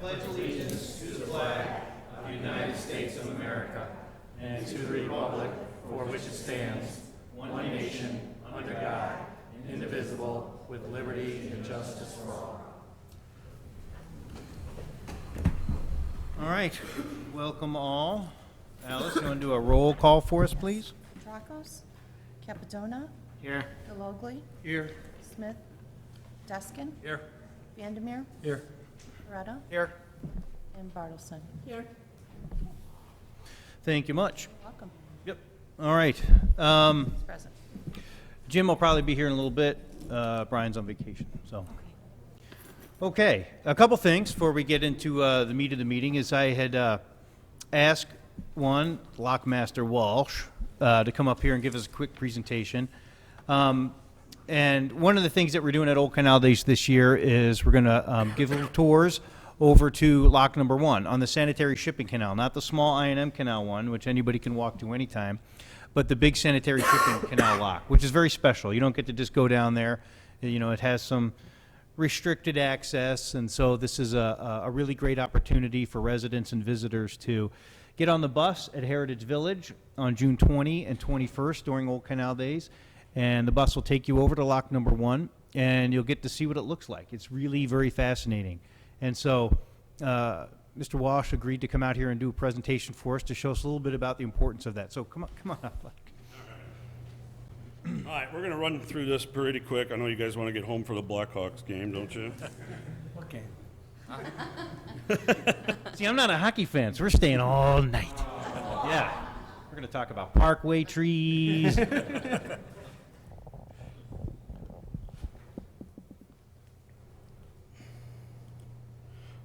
pledge allegiance to the flag of the United States of America and to the republic for which it stands, one nation, under God, indivisible, with liberty and justice for all. All right, welcome all. Alice, you want to do a roll call for us, please? Dracos, Capitona, Here. Delogli, Here. Smith, Deskin, Here. Vandermeer, Here. Beretta, Here. and Bartleson. Here. Thank you much. Welcome. Yep. All right. Mr. President. Jim will probably be here in a little bit. Brian's on vacation, so. Okay, a couple things before we get into the meat of the meeting is I had asked Lockmaster Walsh to come up here and give us a quick presentation. And one of the things that we're doing at Old Canal Days this year is we're going to give little tours over to lock number 1 on the sanitary shipping canal, not the small I&M canal one, which anybody can walk to anytime, but the big sanitary shipping canal lock, which is very special. You don't get to just go down there. You know, it has some restricted access, and so this is a really great opportunity for residents and visitors to get on the bus at Heritage Village on June 20 and 21st during Old Canal Days, and the bus will take you over to lock number 1, and you'll get to see what it looks like. It's really very fascinating. And so Mr. Walsh agreed to come out here and do a presentation for us to show us a little bit about the importance of that. So come on up. All right, we're going to run through this pretty quick. I know you guys want to get home for the Blackhawks game, don't you? Okay. See, I'm not a hockey fan, so we're staying all night. Yeah. We're going to talk about parkway trees.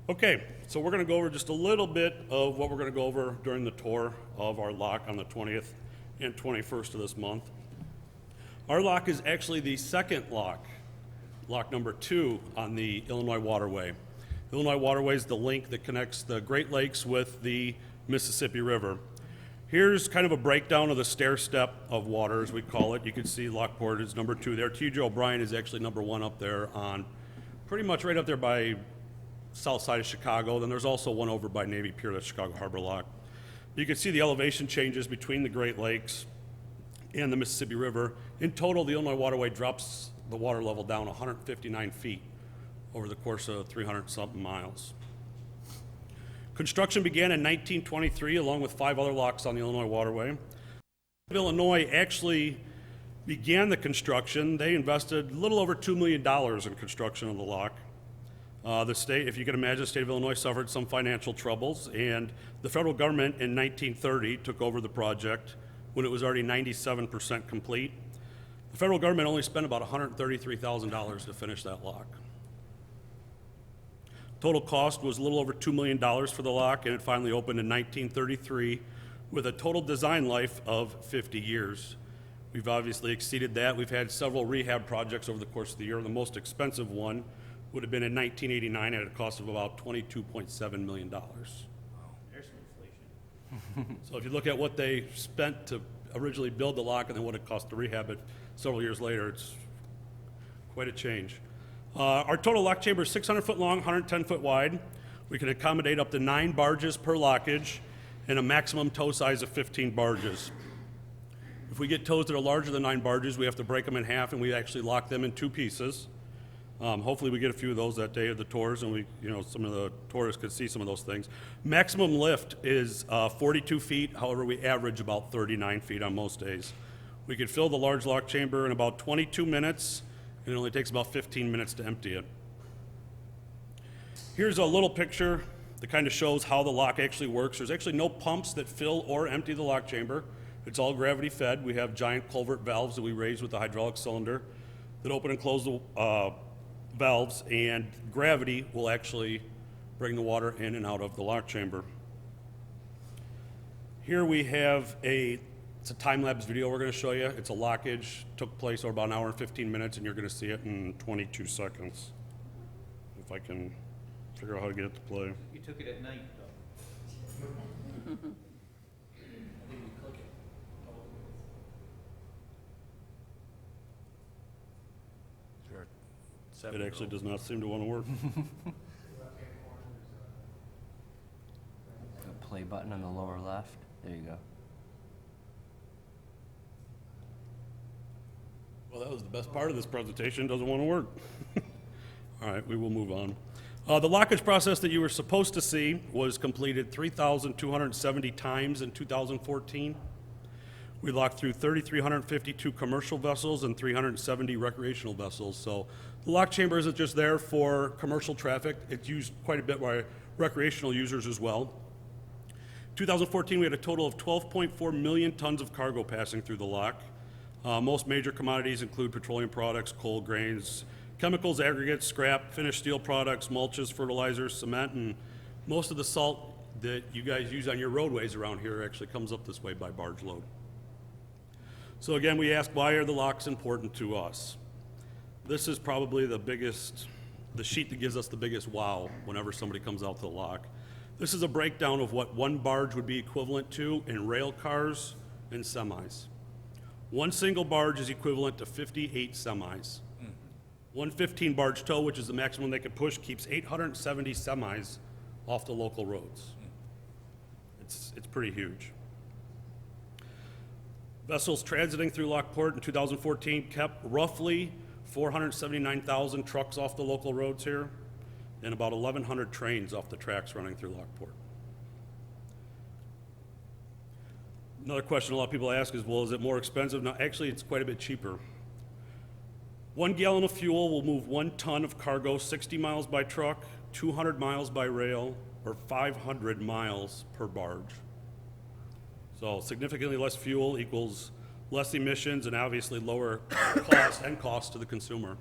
Okay, so we're going to go over just a little bit of what we're going to go over during the tour of our lock on the 20th and 21st of this month. Our lock is actually the second lock number 2 on the Illinois Waterway. The Illinois Waterway is the link that connects the Great Lakes with the Mississippi River. Here's kind of a breakdown of the stair step of water, as we call it. You can see Lockport is number 2 there. T.J. O'Brien is actually number 1 up there on pretty much right up there by south side of Chicago. Then there's also one over by Navy Pier, that's Chicago Harbor Lock. You can see the elevation changes between the Great Lakes and the Mississippi River. In total, the Illinois Waterway drops the water level down 159 feet over the course of 300-something miles. Construction began in 1923, along with 5 other locks on the Illinois Waterway. Illinois actually began the construction. They invested a little over $2 million in construction of the lock. The state, if you can imagine, the state of Illinois suffered some financial troubles, and the federal government in 1930 took over the project when it was already 97% complete. The federal government only spent about $133,000 to finish that lock. Total cost was a little over $2 million for the lock, and it finally opened in 1933 with a total design life of 50 years. We've obviously exceeded that. We've had several rehab projects over the course of the year. The most expensive one would have been in 1989 at a cost of about $22.7 million. There's some inflation. So if you look at what they spent to originally build the lock and then what it cost to rehab it several years later, it's quite a change. Our total lock chamber is 600 foot long, 110 foot wide. We can accommodate up to 9 barges per lockage and a maximum tow size of 15 barges. If we get tows that are larger than 9 barges, we have to break them in half, and we actually lock them in 2 pieces. Hopefully we get a few of those that day of the tours, and some of the tourists could see some of those things. Maximum lift is 42 feet. However, we average about 39 feet on most days. We could fill the large lock chamber in about 22 minutes, and it only takes about 15 minutes to empty it. Here's a little picture that kind of shows how the lock actually works. There's actually no pumps that fill or empty the lock chamber. It's all gravity fed. We have giant culvert valves that we raise with the hydraulic cylinder that open and close the valves, and gravity will actually bring the water in and out of the lock chamber. Here we have it's a time-lapse video we're going to show you. It's a lockage, took place over about an hour and 15 minutes, and you're going to see it in 22 seconds. If I can figure out how to get it to play. You took it at night, though. It actually does not seem to want to work. play button on the lower left. There you go. Well, that was the best part of this presentation. Doesn't want to work. All right, we will move on. The lockage process that you were supposed to see was completed 3,270 times in 2014. We locked through 3,352 commercial vessels and 370 recreational vessels. So the lock chamber isn't just there for commercial traffic. It's used quite a bit by recreational users as well. 2014, we had a total of 12.4 million tons of cargo passing through the lock. Most major commodities include petroleum products, coal, grains, chemicals, aggregates, scrap, finished steel products, mulches, fertilizers, cement, and most of the salt that you guys use on your roadways around here actually comes up this way by barge load. So again, we ask, why are the locks important to us? This is probably the sheet that gives us the biggest wow whenever somebody comes out to the lock. This is a breakdown of what one barge would be equivalent to in rail cars and semis. One single barge is equivalent to 58 semis. One 15-barge tow, which is the maximum they could push, keeps 870 semis off the local roads. It's pretty huge. Vessels transiting through Lockport in 2014 kept roughly 479,000 trucks off the local roads here and about 1,100 trains off the tracks running through Lockport. Another question a lot of people ask is, well, is it more expensive? No, actually, it's quite a bit cheaper. 1 gallon of fuel will move 1 ton of cargo 60 miles by truck, 200 miles by rail, or 500 miles per barge. So significantly less fuel equals less emissions and obviously lower cost to the consumer.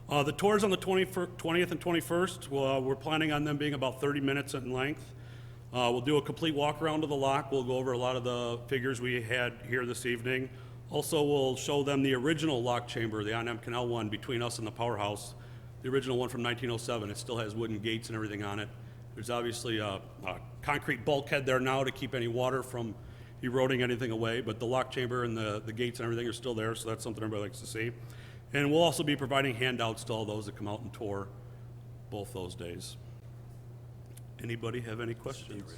The tours on the 20th and 21st, we're planning on them being about 30 minutes in length. We'll do a complete walk around of the lock. We'll go over a lot of the figures we had here this evening. Also, we'll show them the original lock chamber, the I&M Canal one between us and the powerhouse, the original one from 1907. It still has wooden gates and everything on it. There's obviously a concrete bulkhead there now to keep any water from eroding anything away, but the lock chamber and the gates and everything are still there, so that's something everybody likes to see. And we'll also be providing handouts to all those that come out and tour both those days. Anybody have any questions?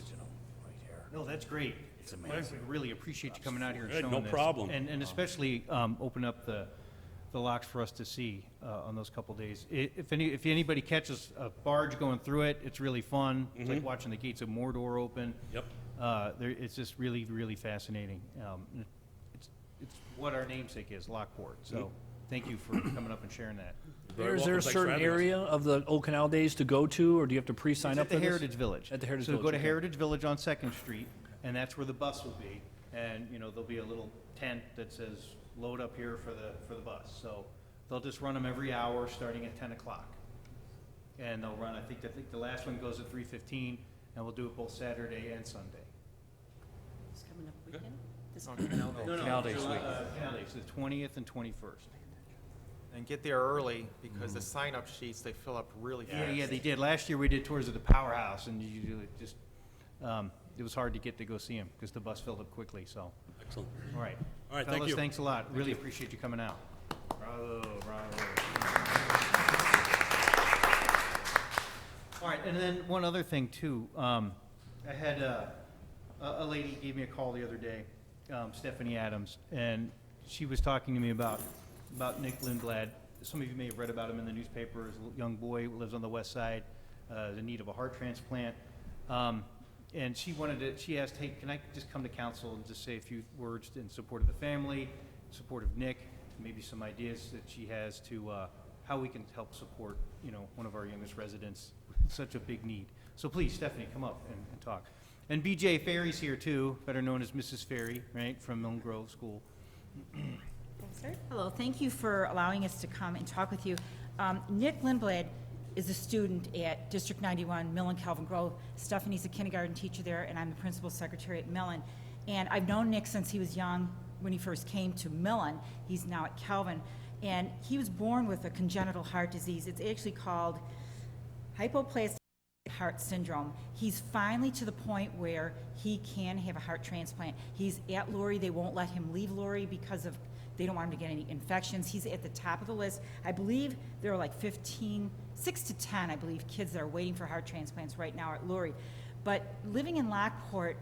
No, that's great. It's amazing. We really appreciate you coming out here and Hey, showing no this. problem. And especially open up the locks for us to see on those couple days. If anybody catches a barge going through it, it's really fun. It's like watching the gates of Mordor open. Yep. It's just really, really fascinating. It's what our namesake is, Lockport. So thank you for coming up and sharing that. Very Is there welcome. a Thanks for certain having us. area of the Old Canal Days to go to, or do you have to pre-sign It's up at the for this? Heritage Village. At the Heritage So Village, go to okay. Heritage Village on 2nd Street, and that's where the bus will be. And, there'll be a little tent that says, load up here for the bus. So they'll just run them every hour, starting at 10 o'clock. And they'll run, I think the last one goes at 3:15, and we'll do it both Saturday and Sunday. It's coming up weekend? This Canal Days week. Canal Days, the 20th and 21st. And get there early, because the sign-up sheets, they fill up really fast. Yeah, they did. Last year, we did tours of the powerhouse, and it was hard to get to go see them, because the bus filled up quickly, so. Excellent. All right. All right, thank Fellas, you. thanks a lot. Really appreciate you coming out. Bravo, bravo. All right, and then one other thing, too. I had a lady gave me a call the other day, Stephanie Adams, and she was talking to me about Nick Lindblad. Some of you may have read about him in the newspaper. He's a young boy who lives on the west side, in need of a heart transplant. And she asked, hey, can I just come to council and just say a few words in support of the family, support of Nick, maybe some ideas that she has to how we can help support, one of our youngest residents with such a big need. So please, Stephanie, come up and talk. And BJ Ferry's here too, better known as Mrs. Ferry, right, from Milne Grove School. Hello, thank you for allowing us to come and talk with you. Nick Lindblad is a student at District 91, Millen Calvin Grove. Stephanie's a kindergarten teacher there, and I'm the principal secretary at Millen. And I've known Nick since he was young, when he first came to Millen. He's now at Calvin. And he was born with a congenital heart disease. It's actually called hypoplastic heart syndrome. He's finally to the point where he can have a heart transplant. He's at Lurie. They won't let him leave Lurie because they don't want him to get any infections. He's at the top of the list. I believe there are like 6 to 10, I believe, kids that are waiting for heart transplants right now at Lurie. But living in Lockport,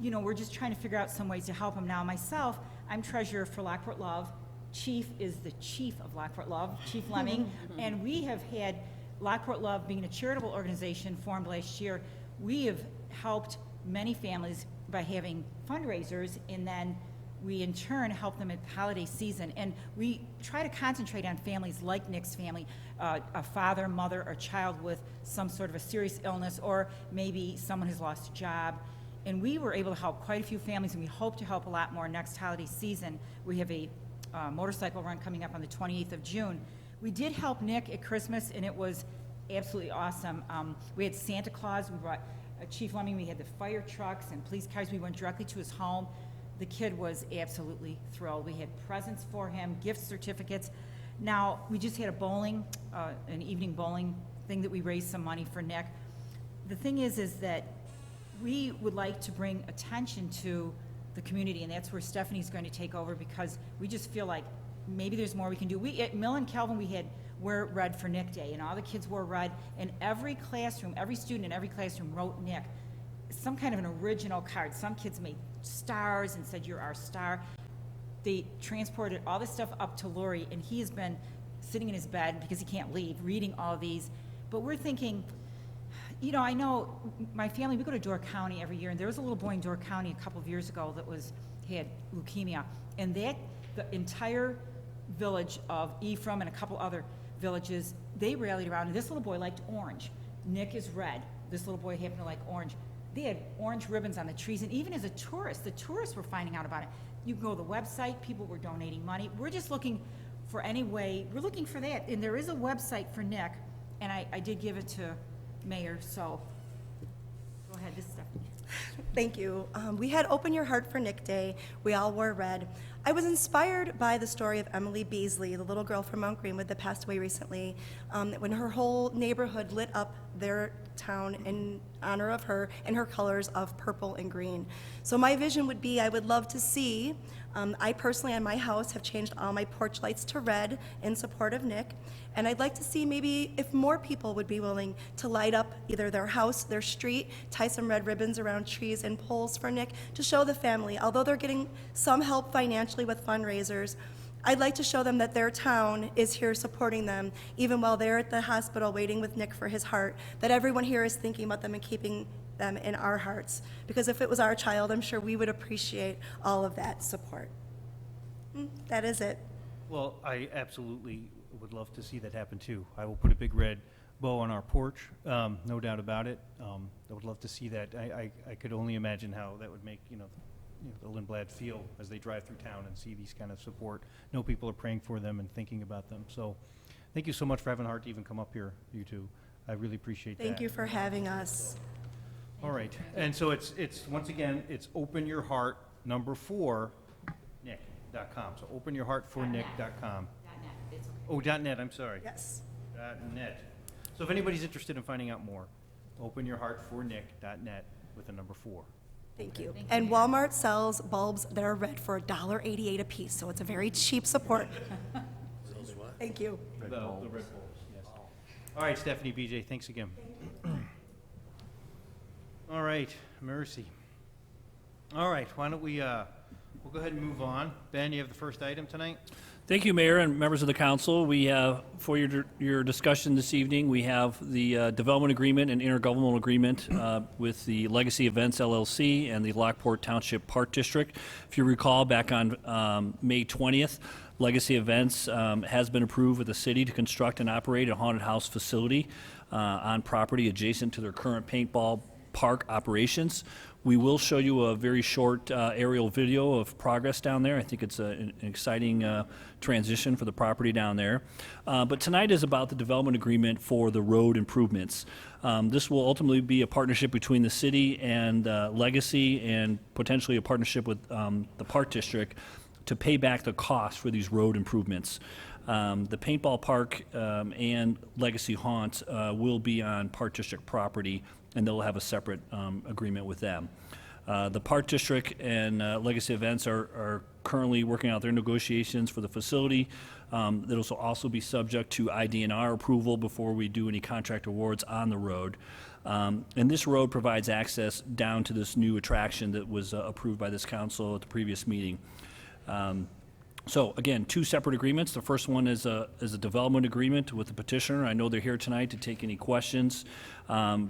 you know, we're just trying to figure out some ways to help them. Now, myself, I'm treasurer for Lockport Love. Chief is the chief of Lockport Love, Chief Lemming, and we have had Lockport Love being a charitable organization formed last year. We have helped many families by having fundraisers, and then we in turn help them at the holiday season. And we try to concentrate on families like Nick's family, a father, mother, or child with some sort of a serious illness, or maybe someone who's lost a job. And we were able to help quite a few families, and we hope to help a lot more next holiday season. We have a motorcycle run coming up on the 28th of June. We did help Nick at Christmas, and it was absolutely awesome. We had Santa Claus, we brought Chief Lemming, we had the fire trucks and police cars. We went directly to his home. The kid was absolutely thrilled. We had presents for him, gift certificates. Now, we just had a bowling, an evening bowling thing that we raised some money for Nick. The thing is that we would like to bring attention to the community, and that's where Stephanie's going to take over, because we just feel like maybe there's more we can do. We, at Mill and Calvin, we had Wear Red for Nick Day, and all the kids wore red, and every classroom, every student in every classroom wrote Nick some kind of an original card. Some kids made stars and said, "You're our star." They transported all this stuff up to Lori, and he has been sitting in his bed because he can't leave, reading all these. But we're thinking, you know, I know my family, we go to Door County every year, and there was a little boy in Door County a couple of years ago that had leukemia, and the entire village of Ephraim and a couple other villages, they rallied around, and this little boy liked orange. Nick is red. This little boy happened to like orange. They had orange ribbons on the trees, and even as a tourist, the tourists were finding out about it. You can go to the website, people were donating money. We're just looking for any way, we're looking for that, and there is a website for Nick, and I did give it to Mayor, so go ahead, this stuff. Thank you. We had Open Your Heart for Nick Day. We all wore red. I was inspired by the story of Emily Beasley, the little girl from Mount Greenwood that passed away recently, when her whole neighborhood lit up their town in honor of her in her colors of purple and green. So my vision would be, I would love to see, I personally on my house have changed all my porch lights to red in support of Nick, and I'd like to see maybe if more people would be willing to light up either their house, their street, tie some red ribbons around trees and poles for Nick to show the family, although they're getting some help financially with fundraisers, I'd like to show them that their town is here supporting them, even while they're at the hospital waiting with Nick for his heart, that everyone here is thinking about them and keeping them in our hearts. Because if it was our child, I'm sure we would appreciate all of that support. That is it. Well, I absolutely would love to see that happen too. I will put a big red bow on our porch, no doubt about it. I would love to see that. I could only imagine how that would make, the Lindblad feel as they drive through town and see these kind of support. Know people are praying for them and thinking about them. So thank you so much for having the heart to even come up here, you two. I really appreciate that. Thank you for having us. All right, and so it's once again, it's Open Your Heart, number 4, Nick.com. So openyourheartfornick.com. .net, it's okay. Oh, .net, I'm sorry. Yes. .net. So if anybody's interested in finding out more, openyourheartfornick.net with the number 4. Thank you. And Walmart sells bulbs that are red for $1.88 a piece, so it's a very cheap support. Thank you. The red bulbs, yes. All right, Stephanie, BJ, thanks again. All right, Mercy. All right, why don't we, we'll go ahead and move on. Ben, you have the first item tonight? Thank you, Mayor and members of the council. We have, for your discussion this evening, we have the development agreement and intergovernmental agreement with the Legacy Events LLC and the Lockport Township Park District. If you recall, back on May 20th, Legacy Events has been approved with the city to construct and operate a haunted house facility on property adjacent to their current paintball park operations. We will show you a very short aerial video of progress down there. I think it's an exciting transition for the property down there. But tonight is about the development agreement for the road improvements. This will ultimately be a partnership between the city and Legacy, and potentially a partnership with the Park District to pay back the cost for these road improvements. The paintball park and Legacy Haunt will be on Park District property, and they'll have a separate agreement with them. The Park District and Legacy Events are currently working out their negotiations for the facility. That'll also be subject to IDNR approval before we do any contract awards on the road. And this road provides access down to this new attraction that was approved by this council at the previous meeting. So again, two separate agreements. The first one is a development agreement with the petitioner. I know they're here tonight to take any questions.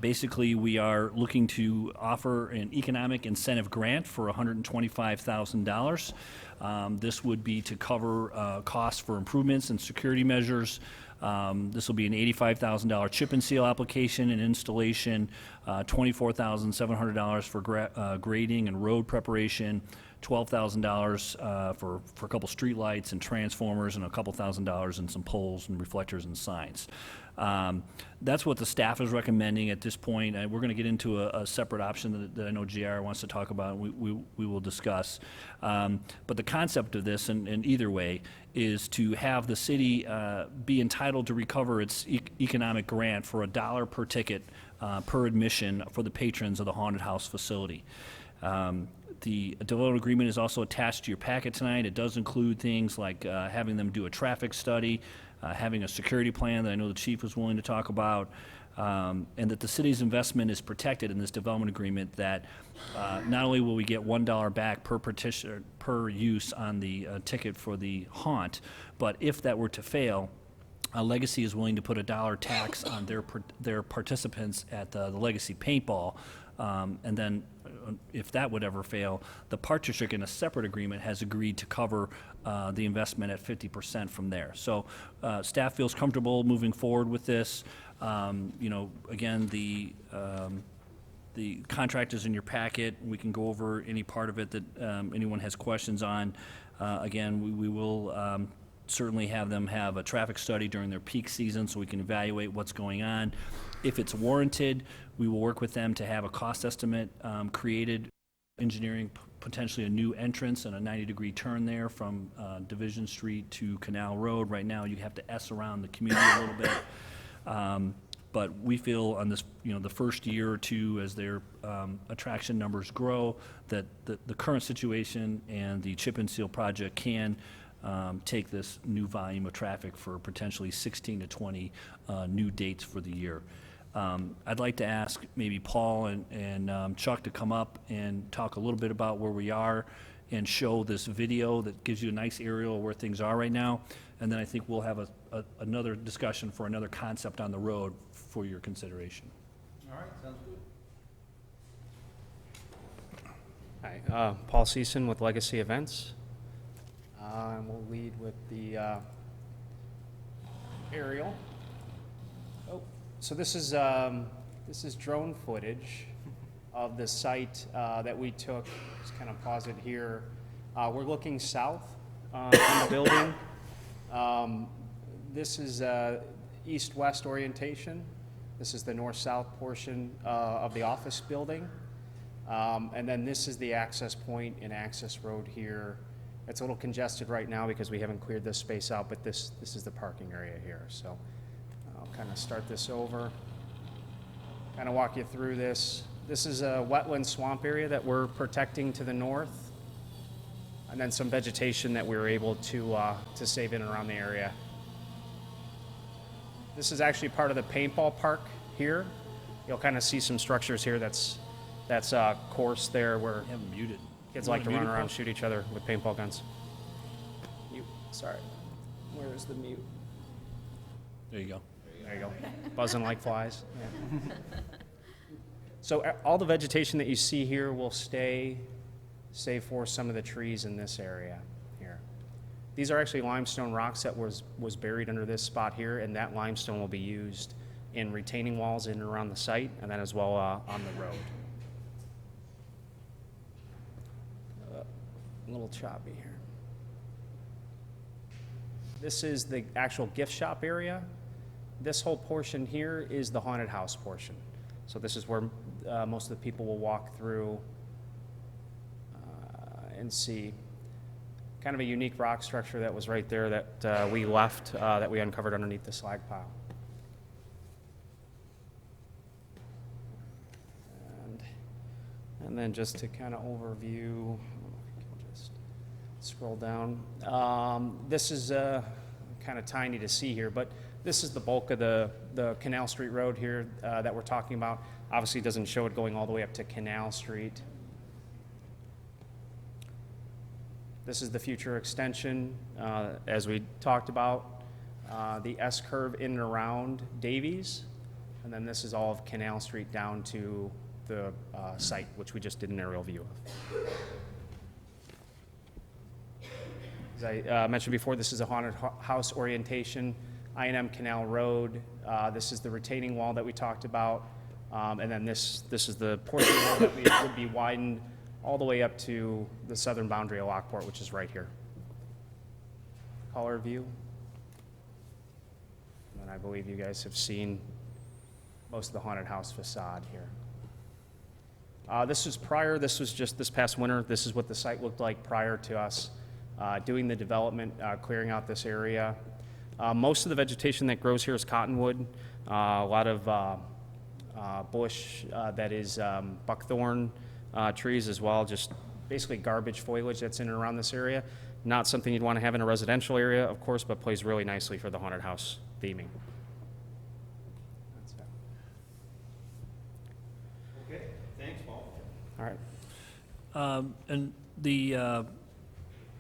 Basically, we are looking to offer an economic incentive grant for $125,000. This would be to cover costs for improvements and security measures. This will be an $85,000 chip and seal application and installation, $24,700 for grading and road preparation, $12,000 for a couple streetlights and transformers, and a couple $1,000 in some poles and reflectors and signs. That's what the staff is recommending at this point. We're going to get into a separate option that I know JR wants to talk about, and we will discuss. But the concept of this, in either way, is to have the city be entitled to recover its economic grant for $1 per ticket per admission for the patrons of the haunted house facility. The development agreement is also attached to your packet tonight. It does include things like having them do a traffic study, having a security plan that I know the chief was willing to talk about, and that the city's investment is protected in this development agreement, that not only will we get $1 back per use on the ticket for the haunt, but if that were to fail, Legacy is willing to put $1 tax on their participants at the Legacy paintball. And then if that would ever fail, the Park District in a separate agreement has agreed to cover the investment at 50% from there. So staff feels comfortable moving forward with this. Again, the contract is in your packet. We can go over any part of it that anyone has questions on. Again, we will certainly have them have a traffic study during their peak season so we can evaluate what's going on. If it's warranted, we will work with them to have a cost estimate created, engineering potentially a new entrance and a 90-degree turn there from Division Street to Canal Road. Right now, you have to S around the community a little bit. But we feel on this, the first year or two, as their attraction numbers grow, that the current situation and the chip and seal project can take this new volume of traffic for potentially 16 to 20 new dates for the year. I'd like to ask maybe Paul and Chuck to come up and talk a little bit about where we are and show this video that gives you a nice aerial of where things are right now. And then I think we'll have another discussion for another concept on the road for your consideration. All right, sounds good. Hi, Paul Season with Legacy Events. And we'll lead with the aerial. Oh, so this is drone footage of the site that we took. Just kind of pause it here. We're looking south on the building. This is east-west orientation. This is the north-south portion of the office building. And then this is the access point and access road here. It's a little congested right now because we haven't cleared this space out, but this is the parking area here. So I'll kind of start this over, kind of walk you through this. This is a wetland swamp area that we're protecting to the north, and then some vegetation that we were able to save in and around the area. This is actually part of the paintball park here. You'll kind of see some structures here that's a course there where I have them muted. kids like to run around and shoot each other with paintball guns. Mute, sorry. Where's the mute? There you go. There you go. Buzzing like flies. Yeah. So all the vegetation that you see here will stay, save for some of the trees in this area here. These are actually limestone rocks that was buried under this spot here, and that limestone will be used in retaining walls in and around the site, and then as well on the road. A little choppy here. This is the actual gift shop area. This whole portion here is the haunted house portion. So this is where most of the people will walk through and see kind of a unique rock structure that was right there that we left, that we uncovered underneath the slag pile. And then just to kind of overview, just scroll down. This is kind of tiny to see here, but this is the bulk of the Canal Street Road here that we're talking about. Obviously, it doesn't show it going all the way up to Canal Street. This is the future extension, as we talked about, the S-curve in and around Davies. And then this is all of Canal Street down to the site, which we just did an aerial view of. As I mentioned before, this is a haunted house orientation, I&M Canal Road. This is the retaining wall that we talked about. And then this is the portion wall that would be widened all the way up to the southern boundary of Lockport, which is right here. Color view. And I believe you guys have seen most of the haunted house facade here. This was prior, this was just this past winter. This is what the site looked like prior to us doing the development, clearing out this area. Most of the vegetation that grows here is cottonwood, a lot of bush that is buckthorn trees as well, just basically garbage foliage that's in and around this area. Not something you'd want to have in a residential area, of course, but plays really nicely for the haunted house theming. That's it. Okay, thanks, Paul. All right. And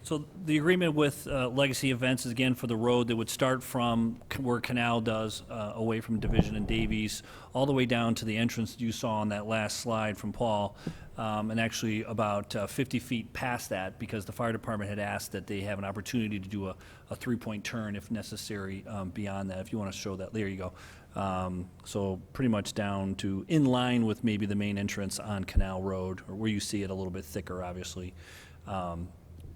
so the agreement with Legacy Events is again for the road that would start from where Canal does, away from Division and Davies, all the way down to the entrance you saw on that last slide from Paul, and actually about 50 feet past that, because the fire department had asked that they have an opportunity to do a three-point turn if necessary beyond that. If you want to show that, there you go. So pretty much down to in line with maybe the main entrance on Canal Road, or where you see it a little bit thicker, obviously.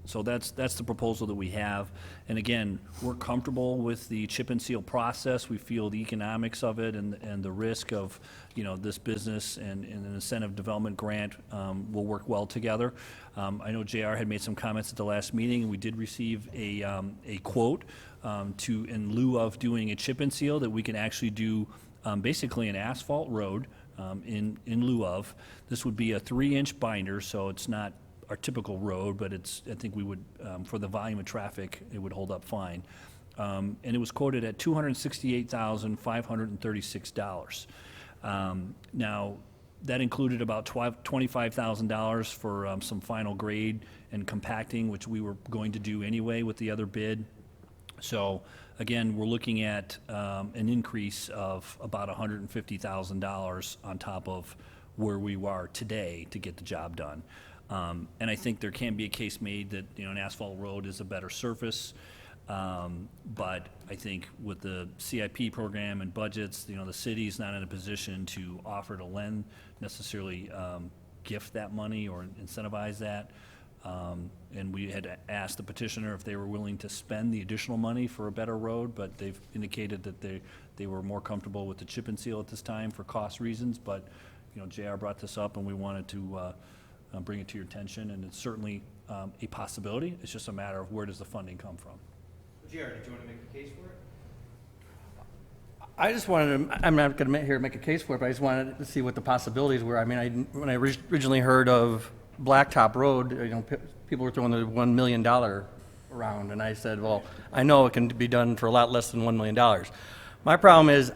So that's the proposal that we have. And again, we're comfortable with the chip and seal process. We feel the economics of it and the risk of, this business and an incentive development grant will work well together. I know JR had made some comments at the last meeting, and we did receive a quote in lieu of doing a chip and seal, that we can actually do basically an asphalt road in lieu of. This would be a 3-inch binder, so it's not our typical road, but I think we would, for the volume of traffic, it would hold up fine. And it was quoted at $268,536. Now, that included about $25,000 for some final grade and compacting, which we were going to do anyway with the other bid. So again, we're looking at an increase of about $150,000 on top of where we are today to get the job done. And I think there can be a case made that, an asphalt road is a better surface. But I think with the CIP program and budgets, the city's not in a position to offer to lend, necessarily gift that money or incentivize that. And we had asked the petitioner if they were willing to spend the additional money for a better road, but they've indicated that they were more comfortable with the chip and seal at this time for cost reasons. But, JR brought this up, and we wanted to bring it to your attention, and it's certainly a possibility. It's just a matter of where does the funding come from. JR, did you want to make a case for it? I just wanted to, I'm not going to make a case for it, but I just wanted to see what the possibilities were. I mean, when I originally heard of Blacktop Road, people were throwing the $1 million around, and I said, well, I know it can be done for a lot less than $1 million. My problem is,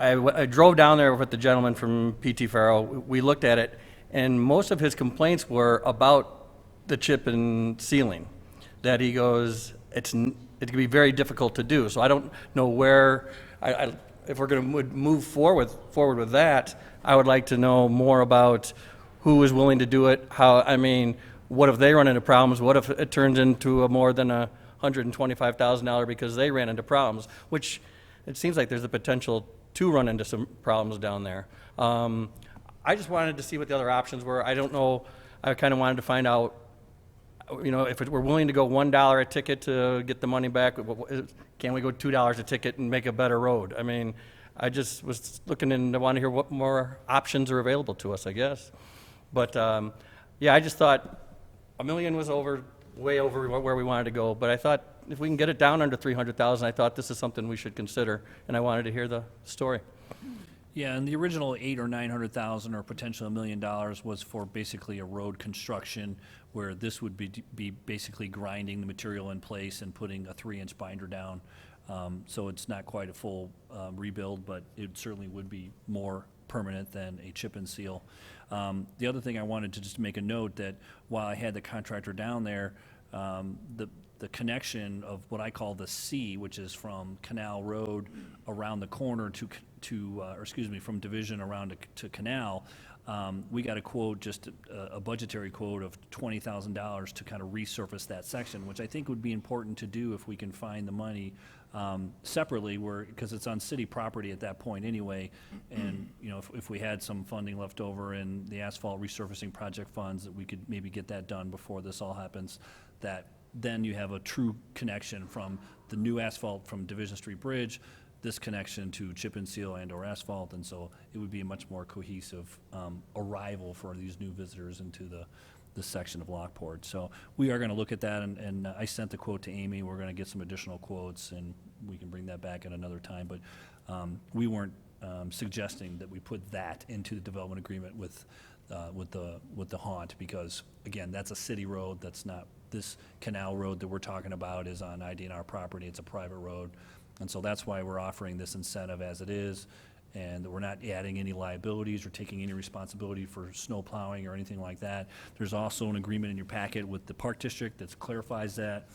I drove down there with the gentleman from PT Faro. We looked at it, and most of his complaints were about the chip and sealing. That he goes, it can be very difficult to do. So I don't know where, if we're going to move forward with that, I would like to know more about who is willing to do it. What if they run into problems? What if it turns into more than $125,000 because they ran into problems? Which it seems like there's a potential to run into some problems down there. I just wanted to see what the other options were. I don't know. I kind of wanted to find out, if we're willing to go $1 a ticket to get the money back, can we go $2 a ticket and make a better road? I just was looking and I want to hear what more options are available to us, I guess. But I just thought $1 million was way over where we wanted to go. But I thought if we can get it down under $300,000, I thought this is something we should consider, and I wanted to hear the story. Yeah, and the original 800 or 900,000 or potentially $1 million was for basically a road construction, where this would be basically grinding the material in place and putting a 3-inch binder down. So it's not quite a full rebuild, but it certainly would be more permanent than a chip and seal. The other thing I wanted to just make a note that while I had the contractor down there, the connection of what I call the C, which is from Canal Road around the corner from Division around to Canal, we got a quote, just a budgetary quote of $20,000 to kind of resurface that section, which I think would be important to do if we can find the money separately, because it's on city property at that point anyway. And, you know, if we had some funding left over in the asphalt resurfacing project funds, that we could maybe get that done before this all happens, that then you have a true connection from the new asphalt from Division Street Bridge, this connection to chip and seal and or asphalt, and so it would be a much more cohesive arrival for these new visitors into the section of Lockport. So we are going to look at that, and I sent the quote to Amy. We're going to get some additional quotes, and we can bring that back at another time. But we weren't suggesting that we put that into the development agreement with the haunt, because again, that's a city road. That's not this canal road that we're talking about is on IDNR property. It's a private road. And so that's why we're offering this incentive as it is, and that we're not adding any liabilities or taking any responsibility for snow plowing or anything like that. There's also an agreement in your packet with the Park District that clarifies that,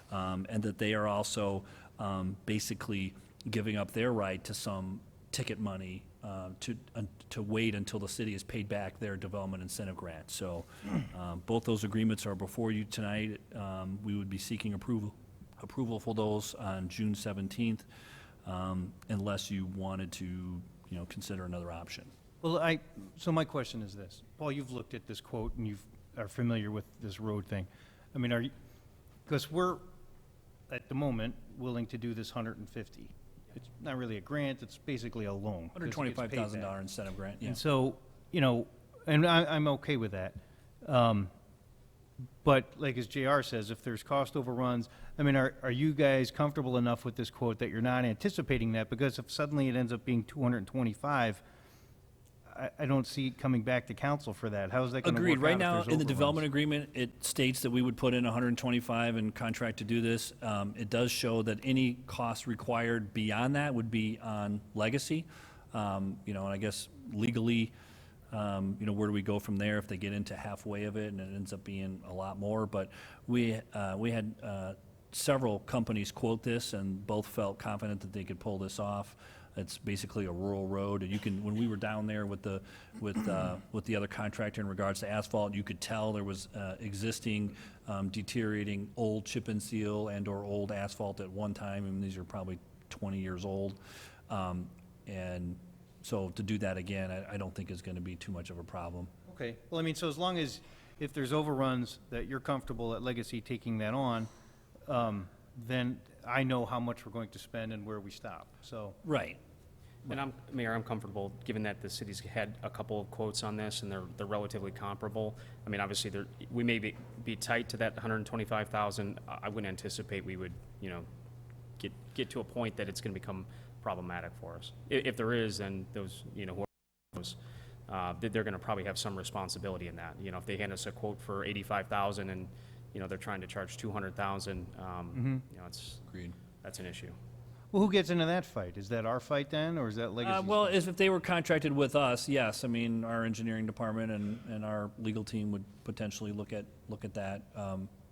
and that they are also basically giving up their right to some ticket money to wait until the city has paid back their development incentive grant. So both those agreements are before you tonight. We would be seeking approval for those on June 17th, unless you wanted to, you know, consider another option. Well, so my question is this. Paul, you've looked at this quote and you are familiar with this road thing. I mean, because we're, at the moment, willing to do this 150. It's not really a grant, it's basically a loan. $125,000 incentive grant, yeah. And so, you know, and I'm okay with that. But like as JR says, if there's cost overruns, I mean, are you guys comfortable enough with this quote that you're not anticipating that? Because if suddenly it ends up being 225, I don't see it coming back to council for that. How is that going to work out? Agreed. Right if now, there's in the overruns? development agreement, it states that we would put in 125 and contract to do this. It does show that any cost required beyond that would be on Legacy. You know, and I guess legally, you know, where do we go from there if they get into halfway of it and it ends up being a lot more? But we had several companies quote this, and both felt confident that they could pull this off. It's basically a rural road, and you can, when we were down there with the other contractor in regards to asphalt, you could tell there was existing deteriorating old chip and seal and or old asphalt at one time, and these are probably 20 years old. And so to do that again, I don't think is going to be too much of a problem. Okay, well, I mean, so as long as, if there's overruns, that you're comfortable at Legacy taking that on, then I know how much we're going to spend and where we stop, so. Right. And Mayor, I'm comfortable, given that the city's had a couple of quotes on this and they're relatively comparable. I mean, obviously, we may be tight to that 125,000. I wouldn't anticipate we would, you know, get to a point that it's going to become problematic for us. If there is, then those, you know, whoever knows, they're going to probably have some responsibility in that. You know, if they hand us a quote for 85,000 and, you know, they're trying to charge 200,000, you know, that's an issue. Well, who gets into that fight? Is that our fight then, or is that Legacy's? Well, fight? if they were contracted with us, yes. I mean, our engineering department and our legal team would potentially look at that.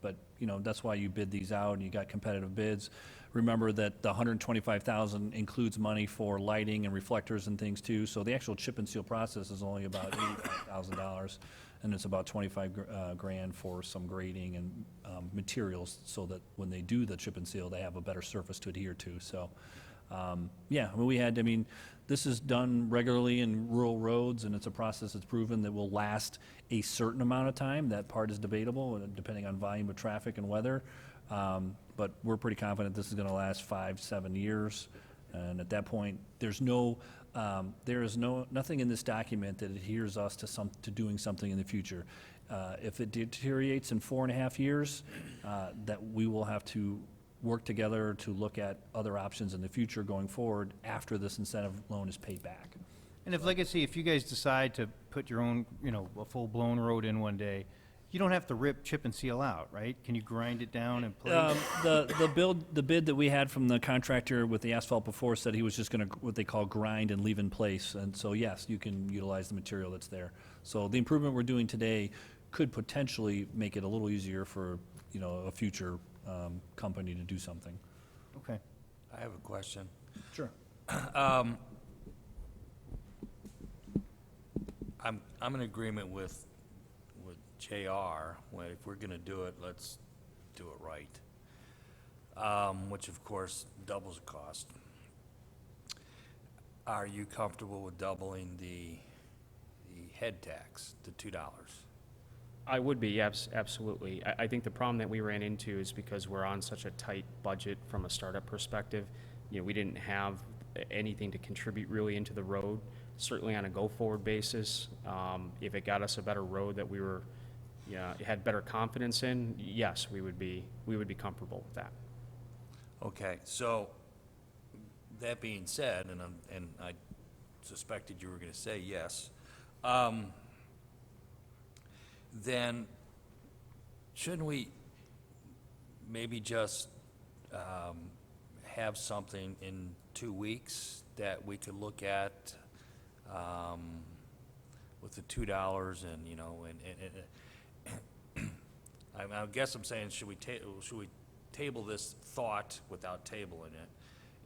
But, you know, that's why you bid these out and you got competitive bids. Remember that the 125,000 includes money for lighting and reflectors and things too. So the actual chip and seal process is only about $85,000, and it's about 25 grand for some grading and materials, so that when they do the chip and seal, they have a better surface to adhere to. So, yeah, I mean, this is done regularly in rural roads, and it's a process that's proven that will last a certain amount of time. That part is debatable, depending on volume of traffic and weather. But we're pretty confident this is going to last 5-7 years. And at that point, there is nothing in this document that adheres us to doing something in the future. If it deteriorates in 4.5 years, that we will have to work together to look at other options in the future going forward after this incentive loan is paid back. And if, like I say, if you guys decide to put your own, a full-blown road in one day, you don't have to rip, chip, and seal out, right? Can you grind it down and place? The bid that we had from the contractor with the asphalt before said he was just gonna, what they call grind and leave in place. And so, yes, you can utilize the material that's there. So the improvement we're doing today could potentially make it a little easier for, a future, company to do something. Okay. I have a question. Sure. I'm in agreement with JR, when if we're gonna do it, let's do it right. Which of course doubles the cost. Are you comfortable with doubling the head tax to $2? I would be, yes, absolutely. I think the problem that we ran into is because we're on such a tight budget from a startup perspective. We didn't have anything to contribute really into the road, certainly on a go-forward basis. If it got us a better road that we were, had better confidence in, yes, we would be comfortable with that. Okay, so that being said, and I suspected you were gonna say yes, then shouldn't we maybe just have something in 2 weeks that we could look at with the $2 and I guess I'm saying, should we table this thought without tabling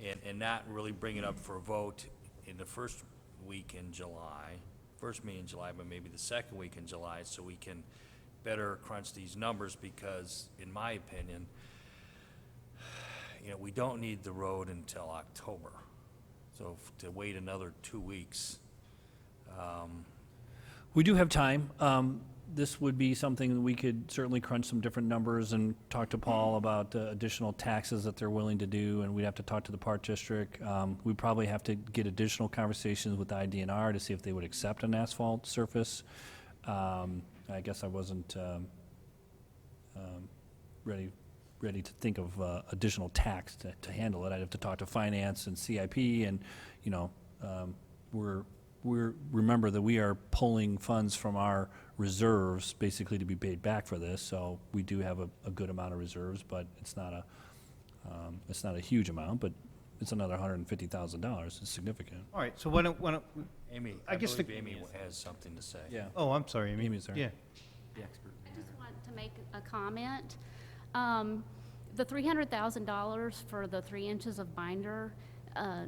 it and not really bring it up for a vote in the first week in July, first meeting in July, but maybe the second week in July, so we can better crunch these numbers, because in my opinion, we don't need the road until October. So to wait another 2 weeks, We do have time. This would be something that we could certainly crunch some different numbers and talk to Paul about additional taxes that they're willing to do, and we'd have to talk to the Park District. We'd probably have to get additional conversations with the IDNR to see if they would accept an asphalt surface. I guess I wasn't ready to think of additional tax to handle it. I'd have to talk to Finance and CIP, and, remember that we are pulling funds from our reserves basically to be paid back for this, so we do have a good amount of reserves, but it's not a huge amount, but it's another $150,000. It's significant. All right, so why don't, Amy, I I guess believe Amy has something to say. Yeah. oh, I'm sorry, Amy. Amy's there. Yeah. The expert. I just want to make a comment. The $300,000 for the 3 inches of binder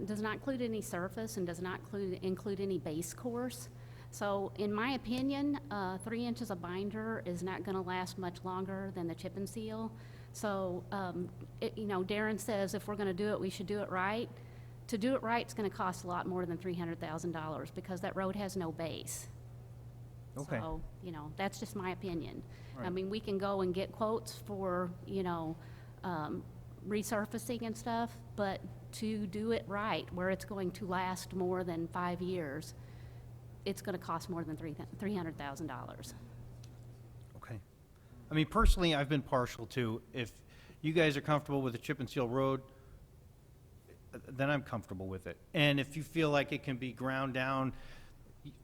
does not include any surface and does not include any base course. So in my opinion, 3 inches of binder is not going to last much longer than the chip and seal. So, Darren says if we're going to do it, we should do it right. To do it right, it's going to cost a lot more than $300,000 because that road has no base. Okay. So, that's just my opinion. I Right. mean, we can go and get quotes for, resurfacing and stuff, but to do it right, where it's going to last more than 5 years, it's going to cost more than $300,000. Okay. I mean, personally, I've been partial to, if you guys are comfortable with a chip and seal road, then I'm comfortable with it. And if you feel like it can be ground down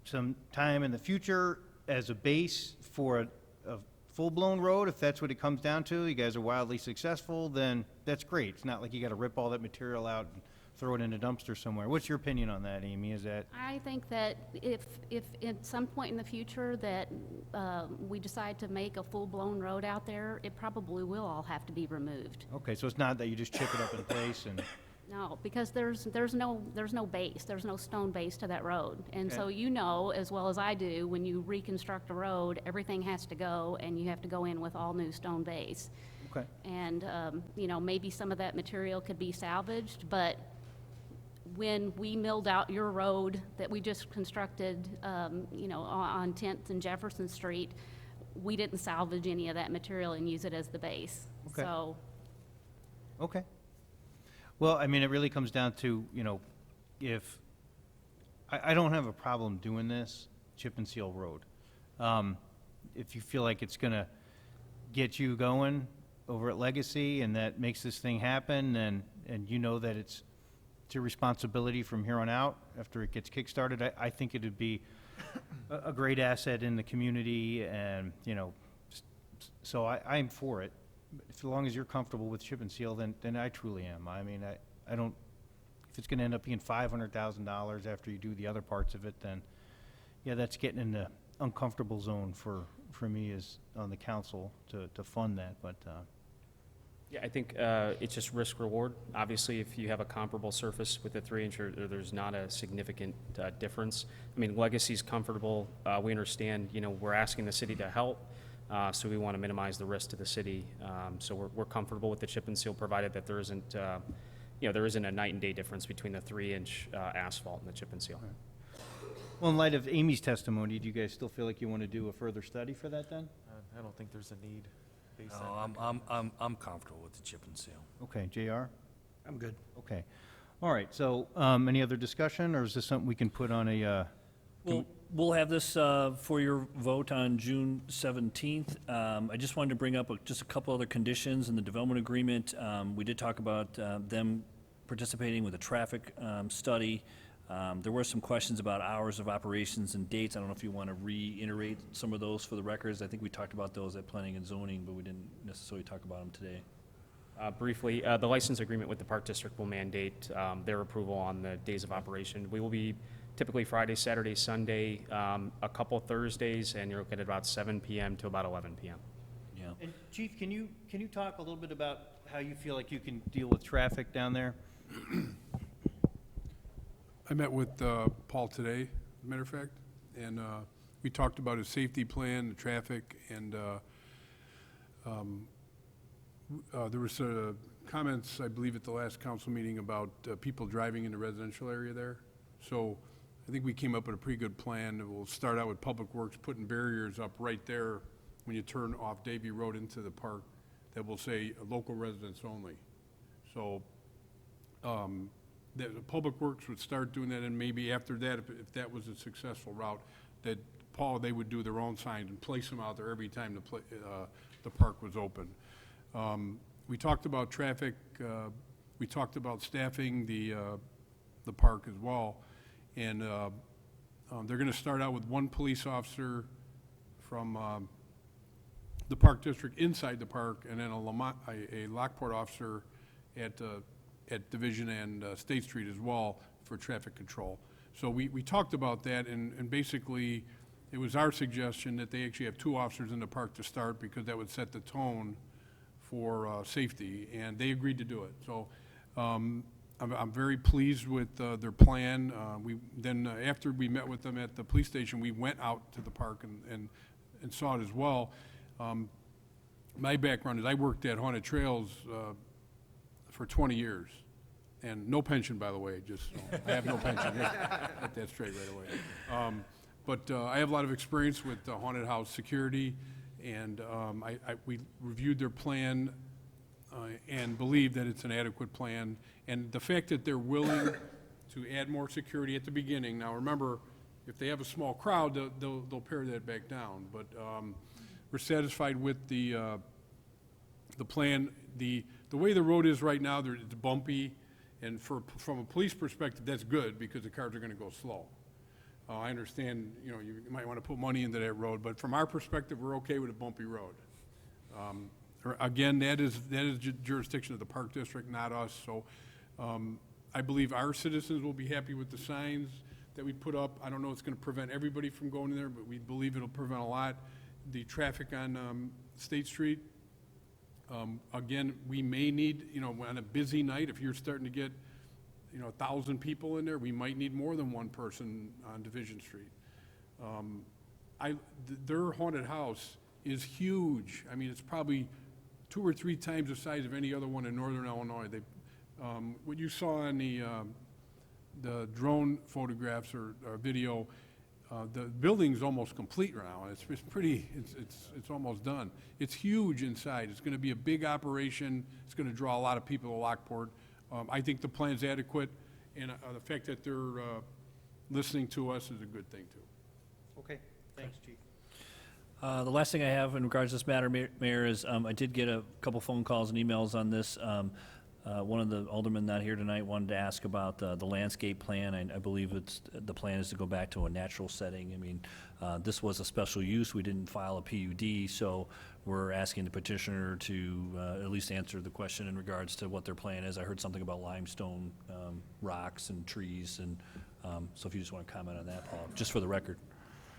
some time in the future as a base for a full-blown road, if that's what it comes down to, you guys are wildly successful, then that's great. It's not like you got to rip all that material out and throw it in a dumpster somewhere. What's your opinion on that, Amy? Is that, I think that if at some point in the future that we decide to make a full-blown road out there, it probably will all have to be removed. okay, so it's not that you just chip it up in place and, No, because there's no base, there's no stone base to that road. And so Okay. as well as I do, when you reconstruct a road, everything has to go, and you have to go in with all new stone base. okay. And, maybe some of that material could be salvaged, but when we milled out your road that we just constructed, on 10th and Jefferson Street, we didn't salvage any of that material and use it as the base. Okay. So, Okay. Well, I mean, it really comes down to, if, I don't have a problem doing this chip and seal road. If you feel like it's gonna get you going over at Legacy and that makes this thing happen, and you know that it's it's your responsibility from here on out, after it gets kickstarted. I think it'd be a great asset in the community, and, you know, so I'm for it. As long as you're comfortable with chip and seal, then I truly am. I mean, I don't, if it's gonna end up being $500,000 after you do the other parts of it, then, yeah, that's getting in the uncomfortable zone for me as on the council to fund that, but, Yeah, I think it's just risk reward. Obviously, if you have a comparable surface with a 3-inch, there's not a significant difference. I mean, Legacy's comfortable. We understand, you know, we're asking the city to help, so we want to minimize the risk to the city. So we're comfortable with the chip and seal, provided that there isn't, you know, there isn't a night and day difference between the 3-inch asphalt and the chip and seal. well, in light of Amy's testimony, do you guys still feel like you want to do a further study for that then? I don't think there's a need based No, on. I'm comfortable with the chip and seal. Okay, JR? I'm good. Okay. All right, so, any other discussion, or is this something we can put on a, We'll have this for your vote on June 17th. I just wanted to bring up just a couple other conditions in the development agreement. We did talk about them participating with a traffic study. There were some questions about hours of operations and dates. I don't know if you want to reiterate some of those for the records. I think we talked about those at planning and zoning, but we didn't necessarily talk about them today. Briefly, the license agreement with the Park District will mandate their approval on the days of operation. We will be typically Friday, Saturday, Sunday, a couple Thursdays, and you're looking at about 7 p.m. to about 11 p.m. Yeah. and Chief, can you talk a little bit about how you feel like you can deal with traffic down there? I met with Paul today, as a matter of fact, and we talked about his safety plan, the traffic, and there was comments, I believe, at the last council meeting about people driving in the residential area there. So I think we came up with a pretty good plan. We'll start out with Public Works putting barriers up right there when you turn off Davie Road into the park that will say local residents only. So the Public Works would start doing that, and maybe after that, if that was a successful route, that Paul, they would do their own signs and place them out there every time the park was open. We talked about traffic. We talked about staffing the park as well, and they're going to start out with 1 police officer from the Park District inside the park, and then a Lockport officer at Division and State Street as well for traffic control. So we talked about that, and basically, it was our suggestion that they actually have 2 officers in the park to start, because that would set the tone for safety, and they agreed to do it. So I'm very pleased with their plan. After we met with them at the police station, we went out to the park and saw it as well. My background is I worked at Haunted Trails for 20 years, and no pension, by the way, just so I have no pension. Get that straight right away. But I have a lot of experience with haunted house security, and we reviewed their plan and believe that it's an adequate plan. And the fact that they're willing to add more security at the beginning. Now, remember, if they have a small crowd, they'll pare that back down. But we're satisfied with the plan. The way the road is right now, it's bumpy, and from a police perspective, that's good, because the cars are going to go slow. I understand, you might want to put money into that road, but from our perspective, we're okay with a bumpy road. Again, that is jurisdiction of the Park District, not us. So I believe our citizens will be happy with the signs that we put up. I don't know if it's going to prevent everybody from going in there, but we believe it'll prevent a lot. The traffic on State Street, again, we may need, on a busy night, if you're starting to get 1,000 people in there, we might need more than 1 person on Division Street. Their haunted house is huge. I mean, it's probably 2 or 3 times the size of any other one in northern Illinois. What you saw on the drone photographs or video, the building's almost complete now. It's almost done. It's huge inside. It's going to be a big operation. It's going to draw a lot of people to Lockport. I think the plan's adequate, and the fact that they're listening to us is a good thing, too. Okay, thanks, Chief. The last thing I have in regards to this matter, Mayor, is I did get a couple phone calls and emails on this. One of the aldermen not here tonight wanted to ask about the landscape plan. I believe the plan is to go back to a natural setting. I mean, this was a special use. We didn't file a PUD, so we're asking the petitioner to at least answer the question in regards to what their plan is. I heard something about limestone rocks and trees, and so if you just want to comment on that, Paul, just for the record.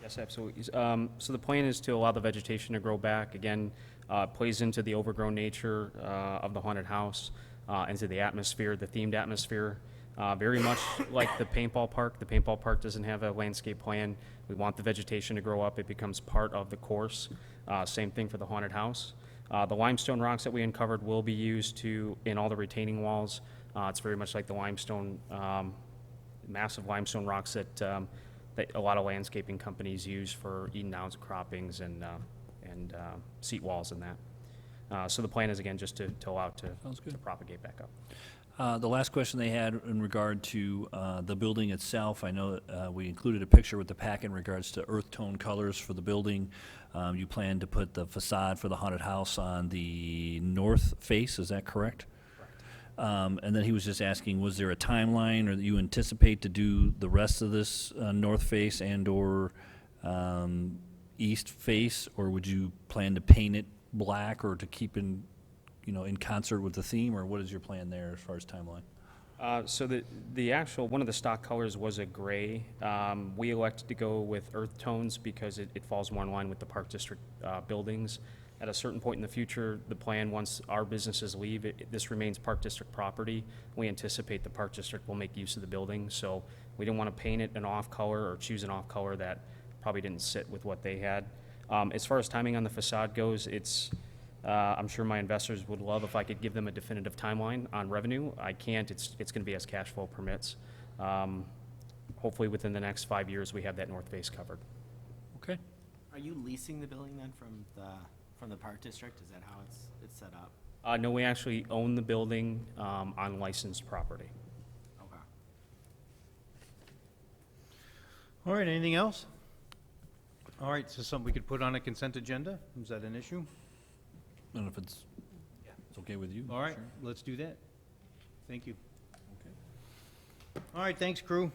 Yes, absolutely. So the plan is to allow the vegetation to grow back. Again, it plays into the overgrown nature of the haunted house, into the atmosphere, the themed atmosphere. Very much like the paintball park. The paintball park doesn't have a landscape plan. We want the vegetation to grow up. It becomes part of the course. Same thing for the haunted house. The limestone rocks that we uncovered will be used in all the retaining walls. It's very much like the limestone, massive limestone rocks that a lot of landscaping companies use for Eden Downs croppings and seat walls and that. So the plan is, again, just to allow it to propagate back up. The last question they had in regard to the building itself, I know we included a picture with the pack in regards to earth tone colors for the building. You plan to put the facade for the haunted house on the north face, is that correct? Correct. And then he was just asking, was there a timeline, or that you anticipate to do the rest of this north face and/or east face, or would you plan to paint it black, or to keep in concert with the theme, or what is your plan there as far as timeline? So the actual, one of the stock colors was a gray. We elected to go with earth tones because it falls more in line with the Park District buildings. At a certain point in the future, the plan, once our businesses leave, this remains Park District property. We anticipate the Park District will make use of the building, so we didn't want to paint it an off color or choose an off color that probably didn't sit with what they had. As far as timing on the facade goes, I'm sure my investors would love if I could give them a definitive timeline on revenue. I can't. It's going to be as cash flow permits. Hopefully within the next 5 years, we have that north face covered. Okay. Are you leasing the building then from the Park District? Is that how it's set up? No, we actually own the building on licensed property. Okay. All right, anything else? All right, so something we could put on a consent agenda? Is that an issue? I don't know if it's okay with you. All right, Sure. let's do that. Thank you. All right, thanks, crew.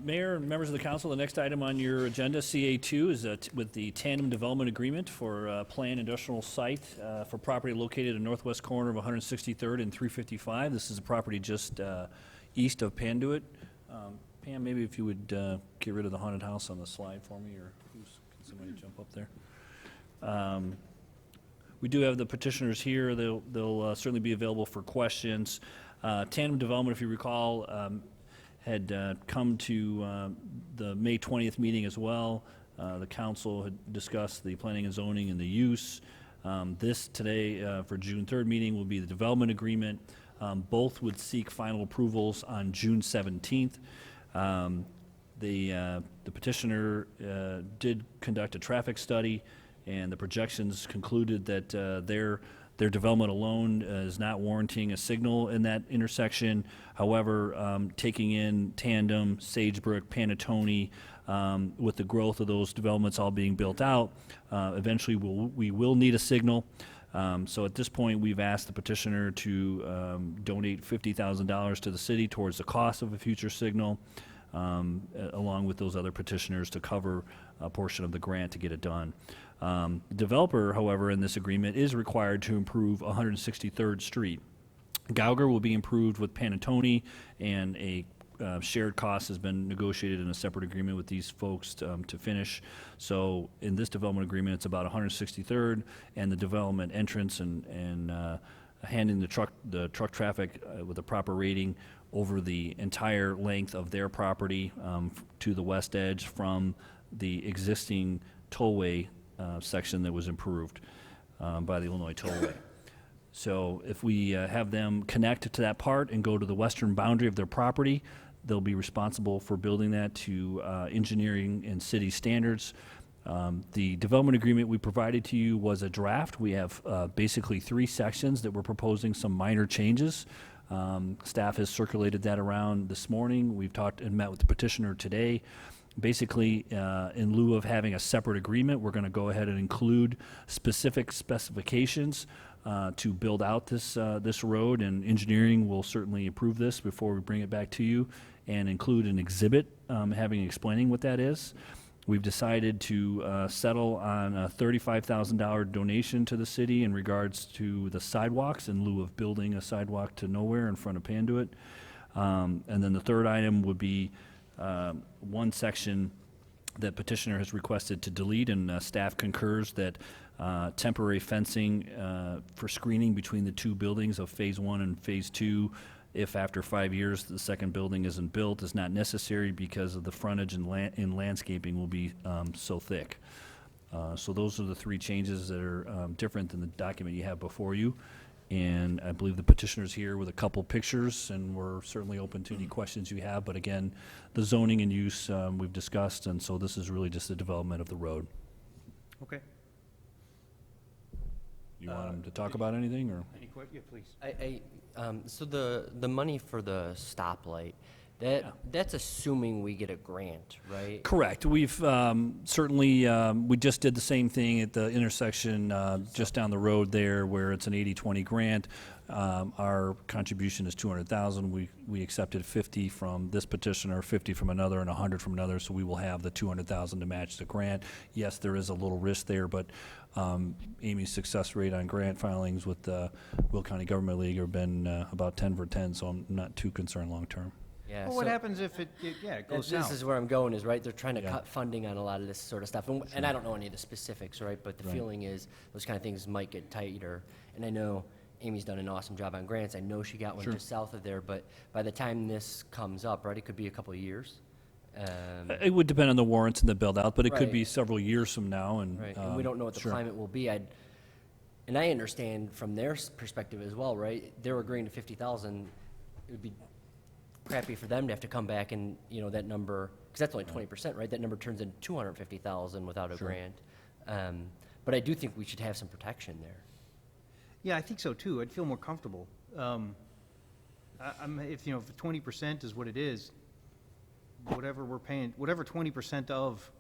Mayor and members of the council, the next item on your agenda, CA2, is with the tandem development agreement for a planned industrial site for property located in northwest corner of 163rd and 355. This is a property just east of Panduit. Pam, maybe if you would get rid of the haunted house on the slide for me, or can somebody jump up there? We do have the petitioners here. They'll certainly be available for questions. Tandem Development, if you recall, had come to the May 20th meeting as well. The council had discussed the planning and zoning and the use. This today, for June 3rd meeting, will be the development agreement. Both would seek final approvals on June 17th. The petitioner did conduct a traffic study, and the projections concluded that their development alone is not warranting a signal in that intersection. However, taking in Tandem, Sagebrook, Panatone, with the growth of those developments all being built out, eventually we will need a signal. So at this point, we've asked the petitioner to donate $50,000 to the city towards the cost of a future signal, along with those other petitioners to cover a portion of the grant to get it done. The developer, however, in this agreement is required to improve 163rd Street. Gauger will be improved with Panatone, and a shared cost has been negotiated in a separate agreement with these folks to finish. So in this development agreement, it's about 163rd, and the development entrance and handing the truck traffic with a proper rating over the entire length of their property to the west edge from the existing tollway section that was improved by the Illinois Tollway. So if we have them connect to that part and go to the western boundary of their property, they'll be responsible for building that to engineering and city standards. The development agreement we provided to you was a draft. We have basically 3 sections that we're proposing some minor changes. Staff has circulated that around this morning. We've talked and met with the petitioner today. Basically, in lieu of having a separate agreement, we're going to go ahead and include specific specifications to build out this road, and engineering will certainly approve this before we bring it back to you and include an exhibit explaining what that is. We've decided to settle on a $35,000 donation to the city in regards to the sidewalks in lieu of building a sidewalk to nowhere in front of Panduit. And then the third item would be one section that petitioner has requested to delete, and staff concurs that temporary fencing for screening between the two buildings of Phase 1 and Phase 2, if after 5 years the second building isn't built, is not necessary because of the frontage and landscaping will be so thick. So those are the three changes that are different than the document you have before you. And I believe the petitioner's here with a couple pictures, and we're certainly open to any questions you have. But again, the zoning and use we've discussed, and so this is really just the development of the road. Okay. You want him to talk about anything, or? Any questions? Yeah, please. So the money for the stoplight, that's assuming we get a grant, right? Correct. We've certainly, we just did the same thing at the intersection just down the road there where it's an 80-20 grant. Our contribution is $200,000. We accepted 50 from this petitioner, 50 from another, and 100 from another, so we will have the $200,000 to match the grant. Yes, there is a little risk there, but Amy's success rate on grant filings with the Will County Government League have been about 10 for 10, so I'm not too concerned long-term. Yeah. Well, what happens if it goes south? This is where I'm going, is right, they're trying to cut funding on a lot of this sort of stuff. And I don't know any of the specifics, right, but the feeling is those kind of things might get tighter. And I know Amy's done an awesome job on grants. I know she got one just south of there, but by the time this comes up, right, it could be a couple of years. It would depend on the warrants and the build-out, but it could Right. be several years from now. And, Right, and we don't know what the sure. climate will be. And I understand from their perspective as well, right? They're agreeing to 50,000. It would be crappy for them to have to come back and, you know, that number, because that's only 20%, right? That number turns into 250,000 without a grant. But I do think we should have some protection there. Yeah, I think so too. I'd feel more comfortable. If 20% is what it is, whatever we're paying, whatever 20% of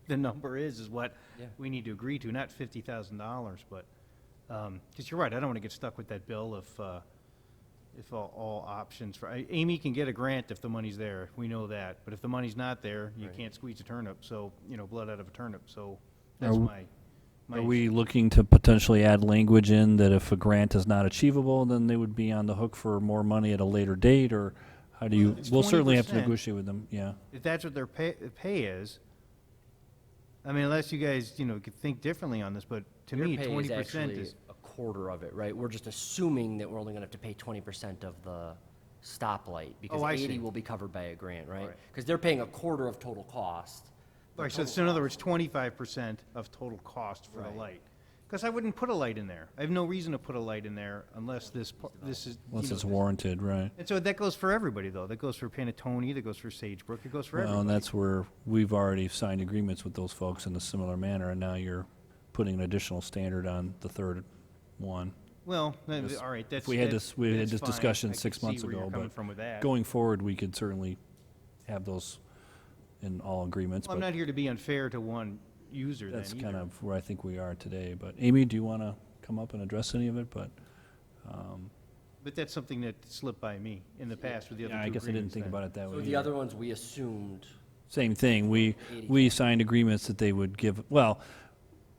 the number is what we need to agree to, not $50,000. But because you're right, I don't want to get stuck with that bill if all options for Amy can get a grant if the money's there. We know that. But if the money's not there, you can't squeeze a turnip. So blood out of a turnip. So that's my Are we looking to potentially add language in that if a grant is not achievable, then they would be on the hook for more money at a later date, or how do you? It's We'll certainly have to 20%. negotiate with them. Yeah. If that's what their pay is, I mean, unless you guys could think differently on this, but to me, Your pay 20% actually is. a quarter of it, right? We're just assuming that we're only going to have to pay 20% of the stoplight because I 80 see. will be covered by a grant, right? Because they're paying a quarter of total cost. All right, so it's, in other words, 25% of total cost for the Right. light. Because I wouldn't put a light in there. I have no reason to put a light in there unless this is. Once it's warranted, right? And so that goes for everybody, though. That goes for Panatone, that goes for Sagebrook, it goes for Well, and everybody. that's where we've already signed agreements with those folks in a similar manner, and now you're putting an additional standard on the third one. Well, Because all right, that's. If we had that's- this, we had that's this fine. discussion I can 6 see months where you're ago, coming but from with that. going forward, we could certainly have those in all agreements. Well, I'm but not here to be unfair to one user then That's either. kind of where I think we are today. But Amy, do you want to come up and address any of it? But But that's something that slipped by me in the past with the other two I guess I didn't agreements think then. about it that way. So the either. other ones we assumed. Same thing. We 80. signed agreements that they would give, well,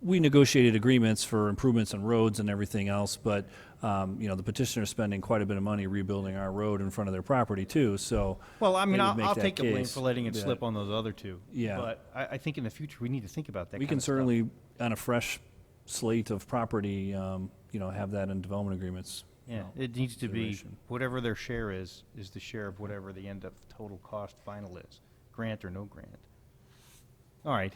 we negotiated agreements for improvements on roads and everything else, but, the petitioner's spending quite a bit of money rebuilding our road in front of their property too, so. Well, I mean, they would I'll make that take the blame case for letting it that slip on those other two. Yeah. But I think in the future, we need to think about that We kind can of stuff. certainly, on a fresh slate of property, have that in development agreements. Yeah, it needs to be, consideration. whatever their share is the share of whatever the end up total cost final is, grant or no grant. All right.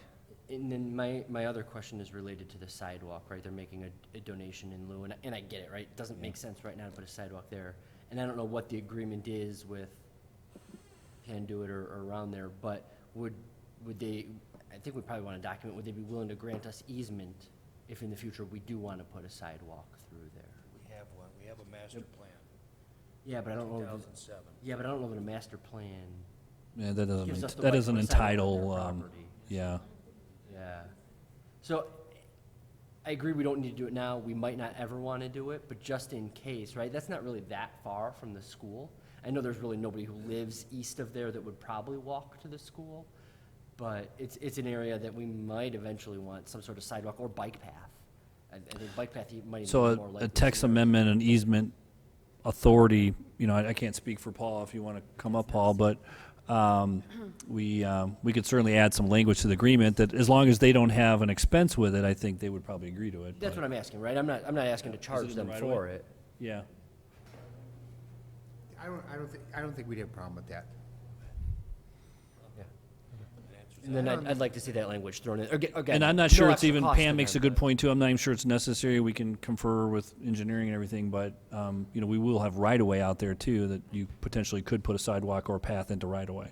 And then my other question is related to the sidewalk, right? They're making a donation in lieu, and I get it, right? It doesn't make sense right now to put a sidewalk there. And I don't know what the agreement is with Panduit or around there, but would they, I think we probably want to document, would they be willing to grant us easement if in the future we do want to put a sidewalk through there? We have one, we have a master plan, Yeah, but I don't know. 2007. Yeah, but I don't know that a master plan, Yeah, that Gives us doesn't, the that right to doesn't put a sidewalk on entitle, their property. yeah. yeah. So I agree we don't need to do it now, we might not ever want to do it, but just in case, right? That's not really that far from the school. I know there's really nobody who lives east of there that would probably walk to the school, but it's an area that we might eventually want some sort of sidewalk or bike path. I think bike path might even So be more likely. a text amendment, an easement authority, you know, I can't speak for Paul if you want to come up, Paul, but we could certainly add some language to the agreement that as long as they don't have an expense with it, I think they would probably agree to it. That's what I'm asking, right? I'm not asking to charge in the them right of for way? it. Yeah. I don't think we'd have a problem with that. And then I'd like to see that language thrown in. Again, And I'm not no sure it's extra even, cost Pam to makes a them, good but- point too. I'm not even sure it's necessary. We can confer with engineering and everything, but, you know, we will have right-of-way out there too that you potentially could put a sidewalk or a path into right-of-way.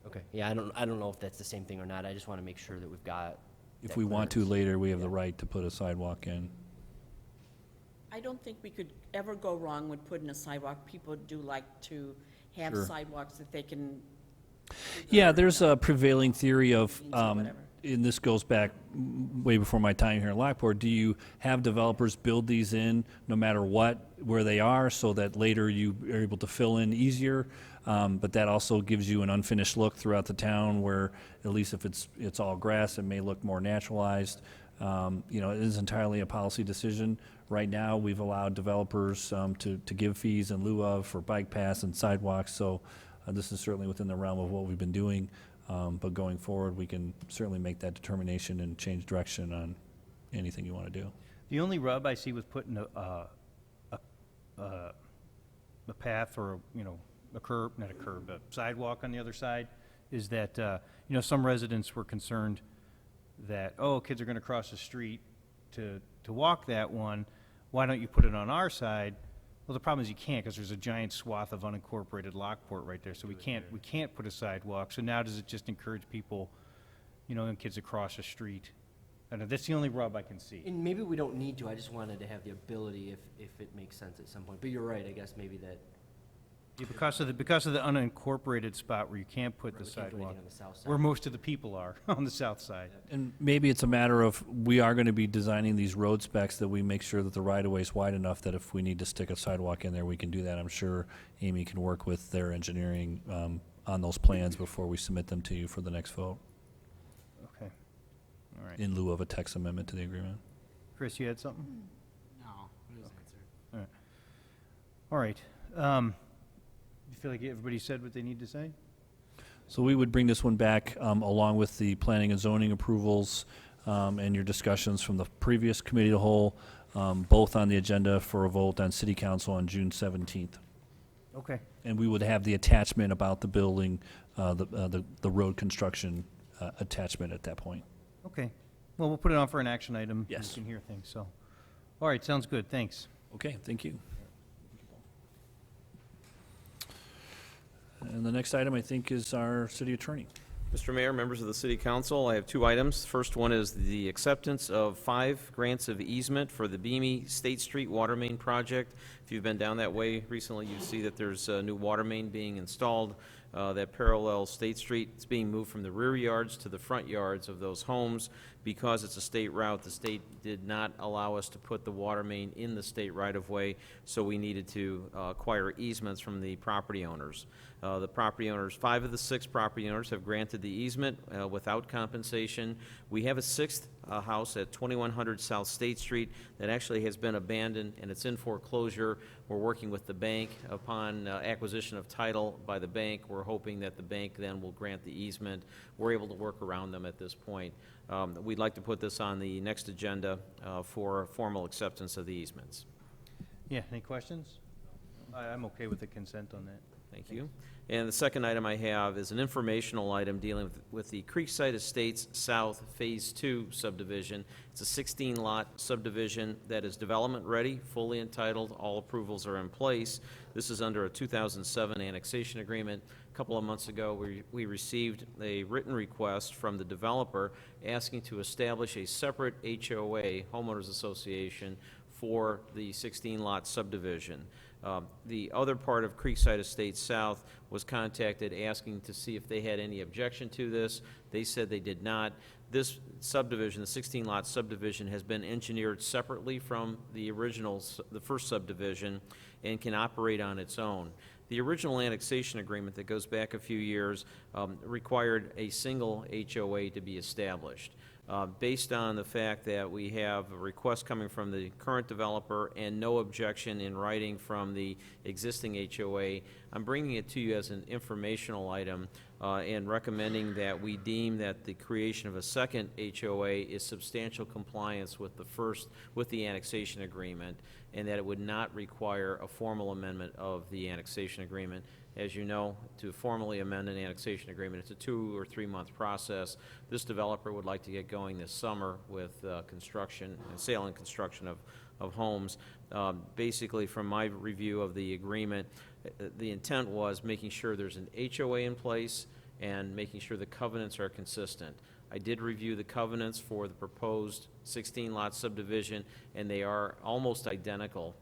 Okay, yeah, I don't know if that's the same thing or not. I just want to make sure that we've got. If that we want to clearance. later, we have the right to put a sidewalk in. I don't think we could ever go wrong with putting a sidewalk. People do like to have Sure. sidewalks that they can. Yeah, there's a prevailing theory of, whatever. and this goes back way before my time here in Lockport, do you have developers build these in no matter what, where they are, so that later you are able to fill in easier? But that also gives you an unfinished look throughout the town where, at least if it's all grass, it may look more naturalized. You know, it is entirely a policy decision. Right now, we've allowed developers to give fees in lieu of for bike paths and sidewalks, so this is certainly within the realm of what we've been doing. But going forward, we can certainly make that determination and change direction on anything you want to do. The only rub I see with putting a path or, you know, a curb, not a curb, a sidewalk on the other side, is that, you know, some residents were concerned that, oh, kids are going to cross the street to walk that one. Why don't you put it on our side? Well, the problem is you can't, because there's a giant swath of unincorporated Lockport right there, so we can't put a sidewalk. So now does it just encourage people, you know, and kids to cross the street? I know, that's the only rub I can see. And maybe we don't need to. I just wanted to have the ability if it makes sense at some point. But you're right. I guess maybe that. Yeah, because of the unincorporated spot where you can't put the we can't do sidewalk, anything on the south side. where most of the people are, on the south side. And maybe it's a matter of, we are going to be designing these road specs that we make sure that the right-of-way is wide enough that if we need to stick a sidewalk in there, we can do that. I'm sure Amy can work with their engineering on those plans before we submit them to you for the next vote, Okay. All right. in lieu of a text amendment to the agreement. Chris, you had something? No, it was answered. All right. You feel like everybody said what they need to say? So we would bring this one back along with the planning and zoning approvals and your discussions from the previous committee of the whole, both on the agenda for a vote on city council on June 17th. Okay. And we would have the attachment about the building, the road construction attachment at that point. Okay. Well, we'll put it on for an action item. Yes. You can hear things, so. All right, sounds good, thanks. Okay, thank you. And the next item, I think, is our city attorney. Mr. Mayor, members of the City Council, I have two items. First one is the acceptance of 5 grants of easement for the Beamy State Street Water Main Project. If you've been down that way recently, you see that there's a new water main being installed that parallels State Street. It's being moved from the rear yards to the front yards of those homes. Because it's a state route, the state did not allow us to put the water main in the state right-of-way, so we needed to acquire easements from the property owners. The property owners, 5 of the 6 property owners have granted the easement without compensation. We have a 6th house at 2100 South State Street that actually has been abandoned and it's in foreclosure. We're working with the bank upon acquisition of title by the bank. We're hoping that the bank then will grant the easement. We're able to work around them at this point. We'd like to put this on the next agenda for formal acceptance of the easements. Yeah, any questions? I'm okay with the consent on that. Thank you. And the second item I have is an informational item dealing with the Creekside Estates South Phase 2 subdivision. It's a 16-lot subdivision that is development-ready, fully entitled. All approvals are in place. This is under a 2007 annexation agreement. A couple of months ago, we received a written request from the developer asking to establish a separate HOA, homeowners association, for the 16-lot subdivision. The other part of Creekside Estates South was contacted asking to see if they had any objection to this. They said they did not. This subdivision, the 16-lot subdivision, has been engineered separately from the original, the first subdivision, and can operate on its own. The original annexation agreement that goes back a few years required a single HOA to be established. Based on the fact that we have a request coming from the current developer and no objection in writing from the existing HOA, I'm bringing it to you as an informational item and recommending that we deem that the creation of a second HOA is substantial compliance with the annexation agreement, and that it would not require a formal amendment of the annexation agreement. As you know, to formally amend an annexation agreement, it's a 2 or 3 month process. This developer would like to get going this summer with construction and sale and construction of homes. Basically, from my review of the agreement, the intent was making sure there's an HOA in place and making sure the covenants are consistent. I did review the covenants for the proposed 16-lot subdivision, and they are almost identical,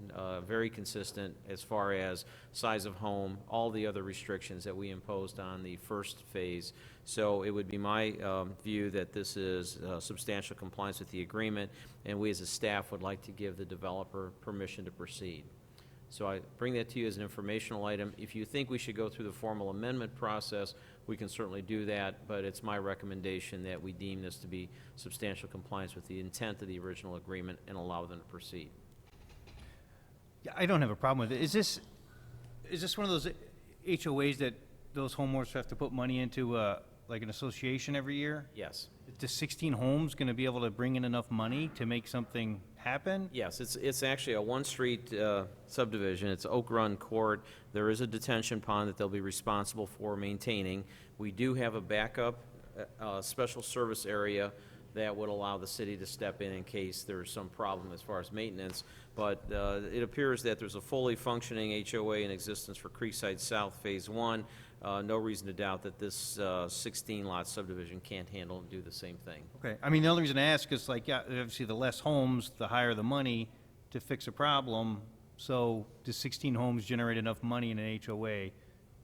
very consistent as far as size of home, all the other restrictions that we imposed on the first phase. So it would be my view that this is substantial compliance with the agreement, and we as a staff would like to give the developer permission to proceed. So I bring that to you as an informational item. If you think we should go through the formal amendment process, we can certainly do that, but it's my recommendation that we deem this to be substantial compliance with the intent of the original agreement and allow them to proceed. Yeah, I don't have a problem with it. Is this one of those HOAs that those homeowners have to put money into, like an association every year? Yes. The 16 homes going to be able to bring in enough money to make something happen? Yes, it's actually a one-street subdivision. It's Oak Run Court. There is a detention pond that they'll be responsible for maintaining. We do have a backup special service area that would allow the city to step in case there's some problem as far as maintenance. But it appears that there's a fully functioning HOA in existence for Creekside South Phase 1. No reason to doubt that this 16-lot subdivision can't handle and do the same thing. Okay, I mean, the only reason I ask is like, yeah, obviously the less homes, the higher the money to fix a problem. So does 16 homes generate enough money in an HOA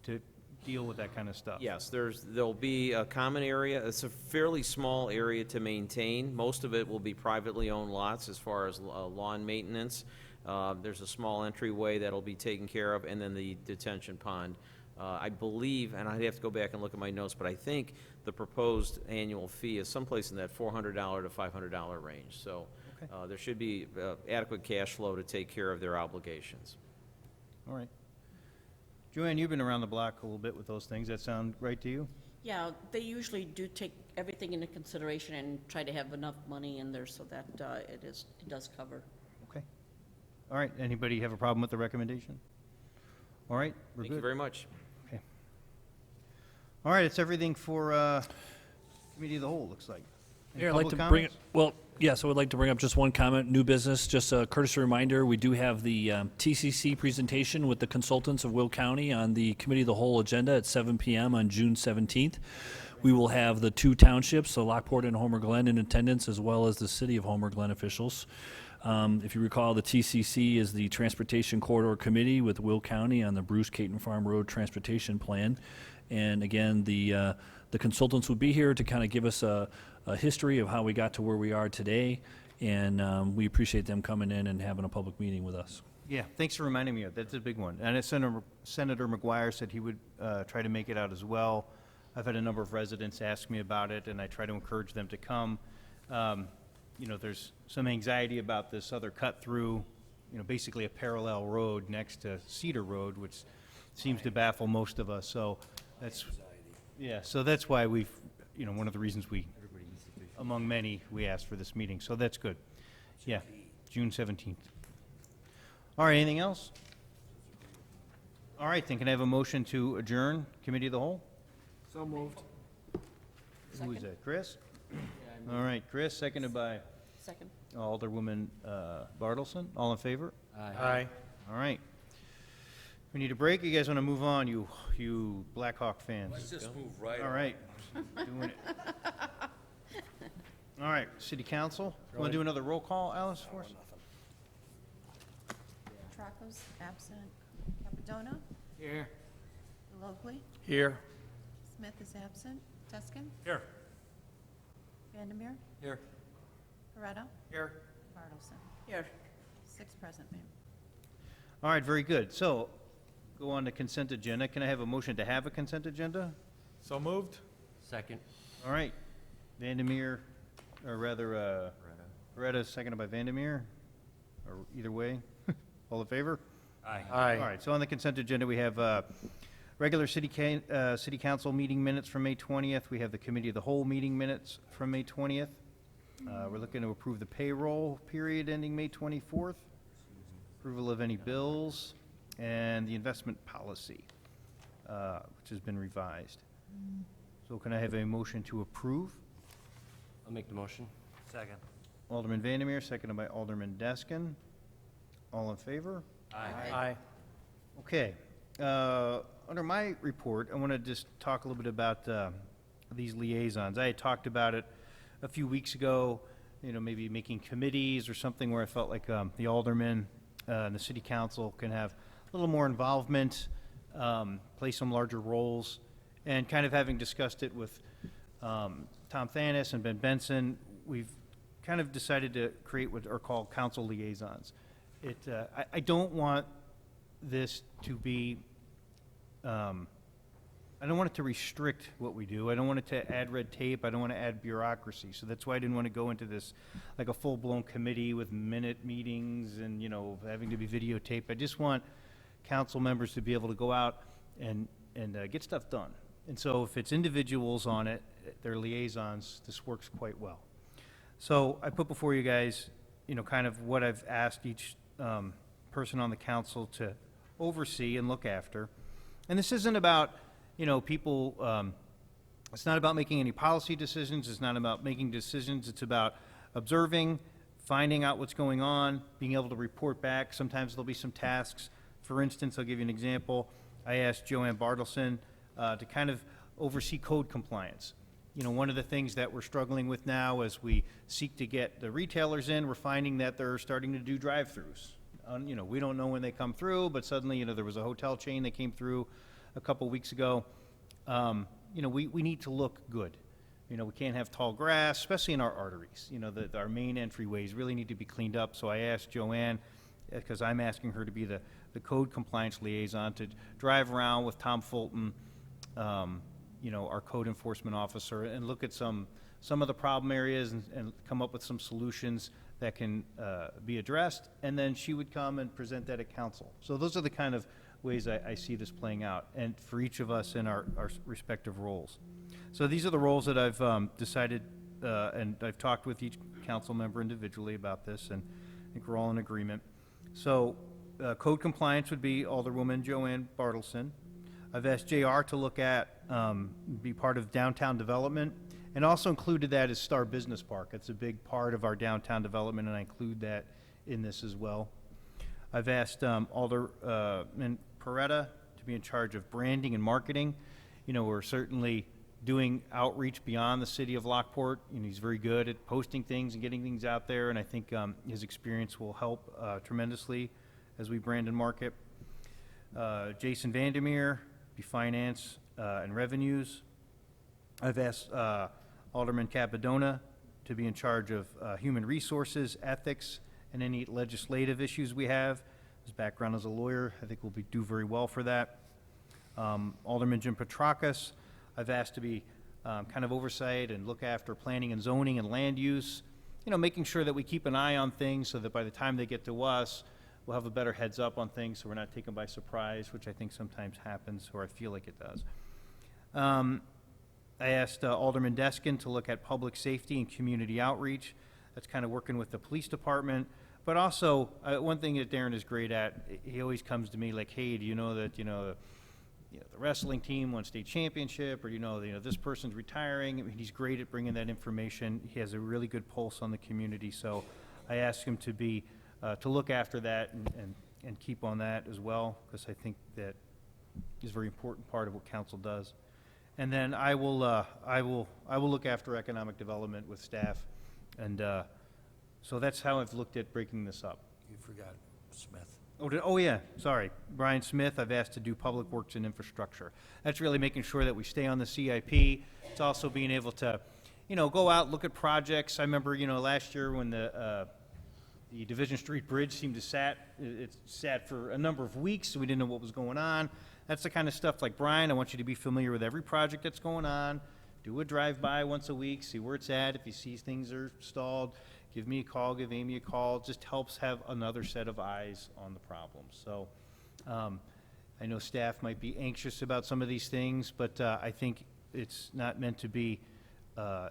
to deal with that kind of stuff? Yes, there'll be a common area. It's a fairly small area to maintain. Most of it will be privately owned lots as far as lawn maintenance. There's a small entryway that'll be taken care of, and then the detention pond. I believe, and I'd have to go back and look at my notes, but I think the proposed annual fee is someplace in that $400 to $500 range. So there should be adequate cash flow to take care of their obligations. All right. Joanne, you've been around the block a little bit with those things. That sound right to you? Yeah, they usually do take everything into consideration and try to have enough money in there so that it does cover. Okay. All right. Anybody have a problem with the recommendation? All right, we're good. Thank you very much. Okay. All right, it's everything for Committee of the Whole, looks like. Any Here, I'd like public to bring it, comments? well, yes, I would like to bring up just one comment, new business, just a courtesy reminder, we do have the TCC presentation with the consultants of Will County on the Committee of the Whole agenda at 7 p.m. on June 17th. We will have the 2 townships, so Lockport and Homer Glen, in attendance, as well as the City of Homer Glen officials. If you recall, the TCC is the Transportation Corridor Committee with Will County on the Bruce Caton Farm Road Transportation Plan. And again, the consultants will be here to kind of give us a history of how we got to where we are today. And we appreciate them coming in and having a public meeting with us. Yeah, thanks for reminding me of that. That's a big one. And Senator McGuire said he would try to make it out as well. I've had a number of residents ask me about it, and I try to encourage them to come. You know, there's some anxiety about this other cut through, you know, basically a parallel road next to Cedar Road, which seems to baffle most of us. So that's, yeah, so that's why we've, you know, one of the reasons we, among many, we asked for this meeting. So that's good. Yeah, June 17th. All right, anything else? All right, then can I have a motion to adjourn Committee of the Whole? So moved. Who is that, Chris? All right, Chris, seconded by Second. Alderwoman Bartleson. All in favor? Aye. All right. We need a break. You guys want to move on, you Blackhawk fans? Let's just move right All right. Doing it. All right, City Council. Want to do another roll call, Alice, for us? Tracos, absent. Cappadonna, Here. Locally, Here. Smith is absent, Tuskin, Here. Vandermeer, Here. Coretta, Here. Bartleson. Here. 6 present, Mayor. All right, very good. So, go on to consent agenda. Can I have a motion to have a consent agenda? So moved? Second. All right, Vandermeer, or rather, Beretta, seconded by Vandermeer, or either way. All in favor? Aye. All right, so on the consent agenda, we have regular city council meeting minutes from May 20th. We have the committee of the whole meeting minutes from May 20th. We're looking to approve the payroll period ending May 24th, approval of any bills, and the investment policy, which has been revised. So can I have a motion to approve? I'll make the motion. Second. Alderman Vandermeer, seconded by Alderman Deskin. All in favor? Aye. Okay. Under my report, I want to just talk a little bit about these liaisons. I had talked about it a few weeks ago, maybe making committees or something where I felt like the aldermen and the city council can have a little more involvement, play some larger roles, and kind of having discussed it with Tom Thanis and Ben Benson, we've kind of decided to create what are called council liaisons. I don't want this to be, I don't want it to restrict what we do. I don't want it to add red tape. I don't want to add bureaucracy. So that's why I didn't want to go into this like a full-blown committee with minute meetings and, having to be videotaped. I just want council members to be able to go out and get stuff done. And so if it's individuals on it, they're liaisons, this works quite well. So I put before you guys, kind of what I've asked each person on the council to oversee and look after. And this isn't about, people, it's not about making any policy decisions. It's not about making decisions. It's about observing, finding out what's going on, being able to report back. Sometimes there'll be some tasks. For instance, I'll give you an example. I asked Joanne Bartleson to kind of oversee code compliance. One of the things that we're struggling with now as we seek to get the retailers in, we're finding that they're starting to do drive-throughs. We don't know when they come through, but suddenly, there was a hotel chain that came through a couple weeks ago. We need to look good. We can't have tall grass, especially in our arteries. Our main entryways really need to be cleaned up. So I asked Joanne, because I'm asking her to be the code compliance liaison, to drive around with Tom Fulton, our code enforcement officer, and look at some of the problem areas and come up with some solutions that can be addressed, and then she would come and present that at council. So those are the kind of ways I see this playing out, and for each of us in our respective roles. So these are the roles that I've decided, and I've talked with each council member individually about this, and I think we're all in agreement. So code compliance would be Alderwoman Joanne Bartleson. I've asked JR to look at, be part of downtown development, and also included that as Star Business Park. It's a big part of our downtown development, and I include that in this as well. I've asked Alderman Peretta to be in charge of branding and marketing. We're certainly doing outreach beyond the city of Lockport. He's very good at posting things and getting things out there, and I think his experience will help tremendously as we brand and market. Jason Vandermeer, be finance and revenues. I've asked Alderman Cappadonna to be in charge of human resources, ethics, and any legislative issues we have. His background as a lawyer, I think will do very well for that. Alderman Jim Petrakis, I've asked to be kind of oversight and look after planning and zoning and land use, making sure that we keep an eye on things so that by the time they get to us, we'll have a better heads up on things so we're not taken by surprise, which I think sometimes happens, or I feel like it does. I asked Alderman Deskin to look at public safety and community outreach. That's kind of working with the police department. But also, one thing that Darren is great at, he always comes to me like, hey, do you know that, the wrestling team won state championship, or this person's retiring? I mean, he's great at bringing that information. He has a really good pulse on the community. So I asked him to be, to look after that and keep on that as well, because I think that is a very important part of what council does. And then I will look after economic development with staff, and so that's how I've looked at breaking this up. You forgot Smith. Oh, yeah, sorry. Brian Smith, I've asked to do Public Works and Infrastructure. That's really making sure that we stay on the CIP. It's also being able to, go out, look at projects. I remember, last year when the Division Street Bridge seemed to it sat for a number of weeks, so we didn't know what was going on. That's the kind of stuff like, Brian, I want you to be familiar with every project that's going on. Do a drive-by once a week, see where it's at. If you see things are stalled, give me a call, give Amy a call. It just helps have another set of eyes on the problem. So I know staff might be anxious about some of these things, but I think it's not meant to be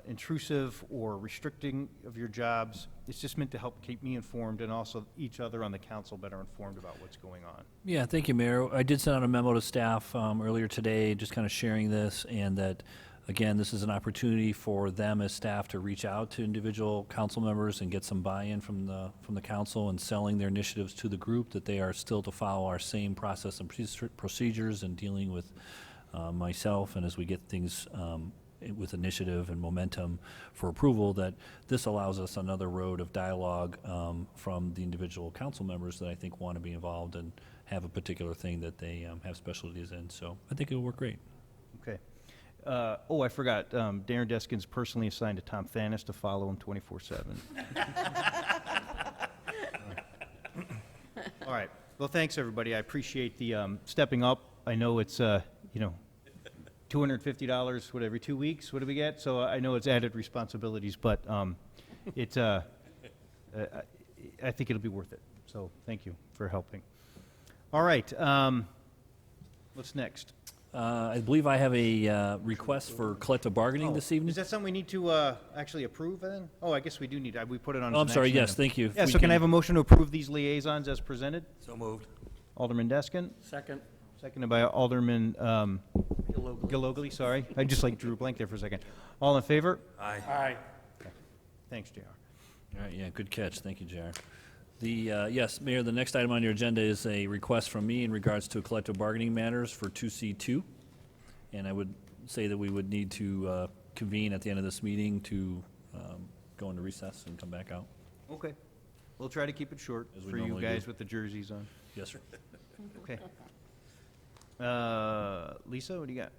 intrusive or restricting of your jobs. It's just meant to help keep me informed and also each other on the council better informed about what's going on. Yeah, thank you, Mayor. I did send out a memo to staff earlier today, just kind of sharing this, and that, again, this is an opportunity for them as staff to reach out to individual council members and get some buy-in from the council and selling their initiatives to the group, that they are still to follow our same process and procedures in dealing with myself, and as we get things with initiative and momentum for approval, that this allows us another road of dialogue from the individual council members that I think want to be involved and have a particular thing that they have specialties in. So I think it'll work great. Okay. I forgot. Darren Deskin's personally assigned to Tom Thanis to follow him 24/7. All right. Well, thanks, everybody. I appreciate the stepping up. I know it's, $250, what, every 2 weeks? What do we get? So I know it's added responsibilities, but I think it'll be worth it. So thank you for helping. All right. What's next? I believe I have a request for collective bargaining this evening. Is that something we need to actually approve then? Oh, I guess we do need, we put it on. Oh, as I'm an sorry, action yes, item. thank you. Yeah, We so can I can- have a motion to approve these liaisons as presented? So moved. Alderman Deskin, Second. seconded by Alderman Galogly, sorry. I just like drew a blank there for a second. All in favor? Aye. Aye. Thanks, JR. All right, yeah, good catch. Thank you, JR. Yes, Mayor, the next item on your agenda is a request from me in regards to collective bargaining matters for 2C2. And I would say that we would need to convene at the end of this meeting to go into recess and come back out. Okay. We'll try to keep it short As we for you normally guys do. with the jerseys on. Yes, sir. Okay. Lisa, what do you got?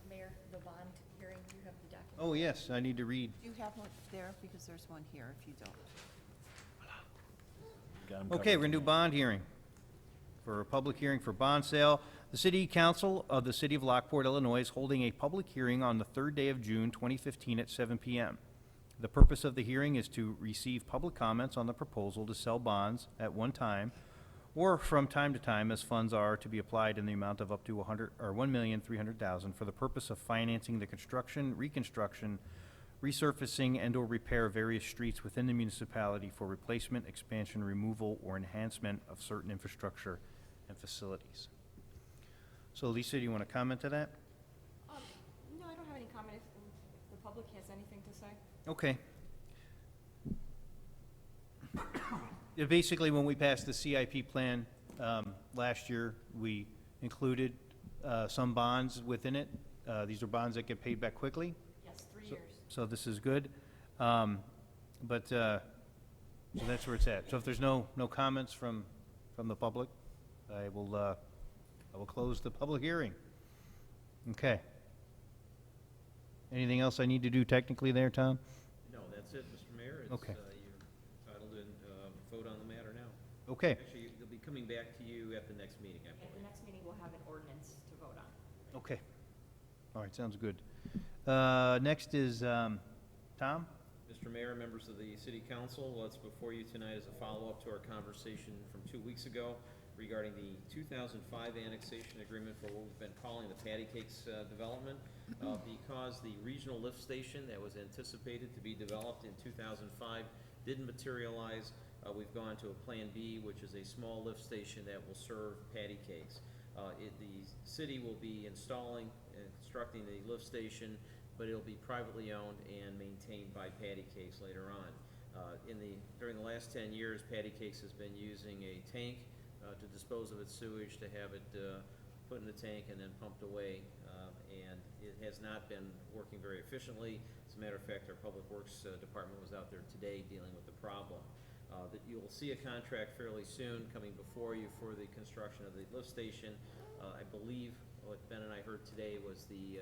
Mayor, the bond hearing, you have the document. Oh, yes, I need to read. Do you have one there? Because there's one here if you don't. Got 'em Okay, covered. we're going to do bond hearing. For a public hearing for bond sale, the City Council of the City of Lockport, Illinois is holding a public hearing on the 3rd day of June 2015 at 7 p.m. The purpose of the hearing is to receive public comments on the proposal to sell bonds at one time or from time to time as funds are to be applied in the amount of up to $1,300,000 for the purpose of financing the construction, reconstruction, resurfacing, and/or repair of various streets within the municipality for replacement, expansion, removal, or enhancement of certain infrastructure and facilities. So Lisa, do you want to comment to that? No, I don't have any comment if the public has anything to say. Okay. Yeah, basically, when we passed the CIP plan last year, we included some bonds within it. These are bonds that get paid back quickly. Yes, 3 So- years. So this is good. So that's where it's at. So if there's no comments from the public, I will close the public hearing. Okay. Anything else I need to do technically there, Tom? No, that's it, Mr. Mayor. It's, Okay. You're entitled to vote on the matter now. Okay. Actually, they'll be coming back to you at the next meeting, I At the believe. next meeting, we'll have an ordinance to vote on. Okay. All right, sounds good. Next is Tom? Mr. Mayor, members of the City Council, what's before you tonight is a follow-up to our conversation from 2 weeks ago regarding the 2005 annexation agreement for what we've been calling the Patty Cakes development. Because the regional lift station that was anticipated to be developed in 2005 didn't materialize, we've gone to a Plan B, which is a small lift station that will serve patty cakes. The city will be installing and constructing the lift station, but it'll be privately owned and maintained by Patty Cakes later on. During the last 10 years, Patty Cakes has been using a tank to dispose of its sewage, to have it put in the tank and then pumped away, and it has not been working very efficiently. As a matter of fact, our Public Works Department was out there today dealing with the problem. that you will see a contract fairly soon coming before you for the construction of the lift station. I believe what Ben and I heard today was the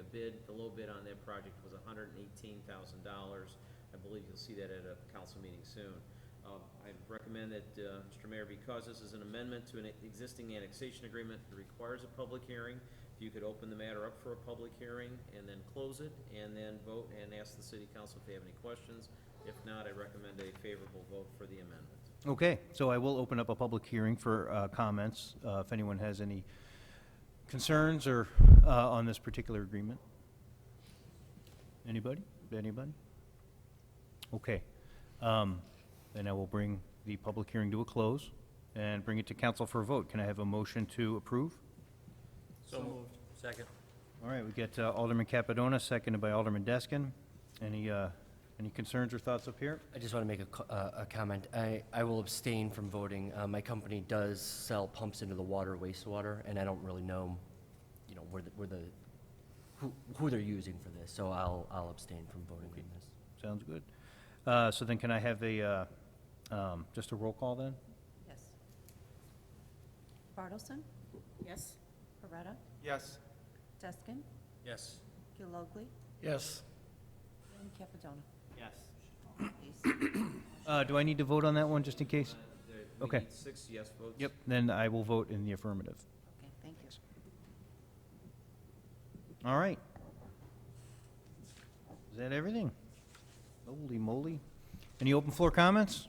low bid on that project was $118,000. I believe you'll see that at a council meeting soon. I recommend that, Mr. Mayor, because this is an amendment to an existing annexation agreement that requires a public hearing, if you could open the matter up for a public hearing and then close it, and then vote and ask the city council if they have any questions. If not, I recommend a favorable vote for the amendment. Okay, so I will open up a public hearing for comments, if anyone has any concerns or on this particular agreement. Anybody? Anybody? Okay. Then I will bring the public hearing to a close and bring it to council for a vote. Can I have a motion to approve? So moved. Second. All right, we get Alderman Capadona, seconded by Alderman Deskin. Any concerns or thoughts up here? I just want to make a comment. I will abstain from voting. My company does sell pumps into the water, wastewater, and I don't really know, you know, who they're using for this, so I'll abstain from voting on this. Sounds good. So then can I have just a roll call then? Yes. Bartleson? Yes? Beretta? Yes. Deskin? Yes. Gilogly? Yes. And Capadona? Yes. Do I need to vote on that one, just in case? We Okay. need 6 yes votes. Yep, then I will vote in the affirmative. Okay, thank you. All right. Is that everything? Holy moly. Any open floor comments?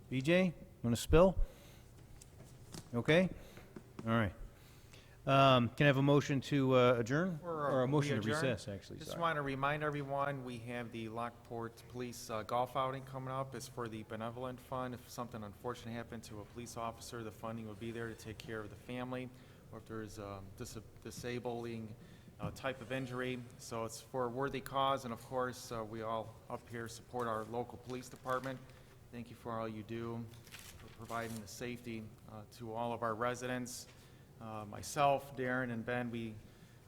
BJ, want to spill? Okay? All right. Can I have a motion to adjourn? Or a motion to we adjourn. recess, actually, Just sorry. want to remind everyone, we have the Lockport Police golf outing coming up. It's for the Benevolent Fund. If something unfortunate happened to a police officer, the funding will be there to take care of the family, or if there's disabling type of injury. So it's for a worthy cause, and of course, we all up here support our local police department. Thank you for all you do, for providing the safety to all of our residents. Myself, Darren, and Ben, we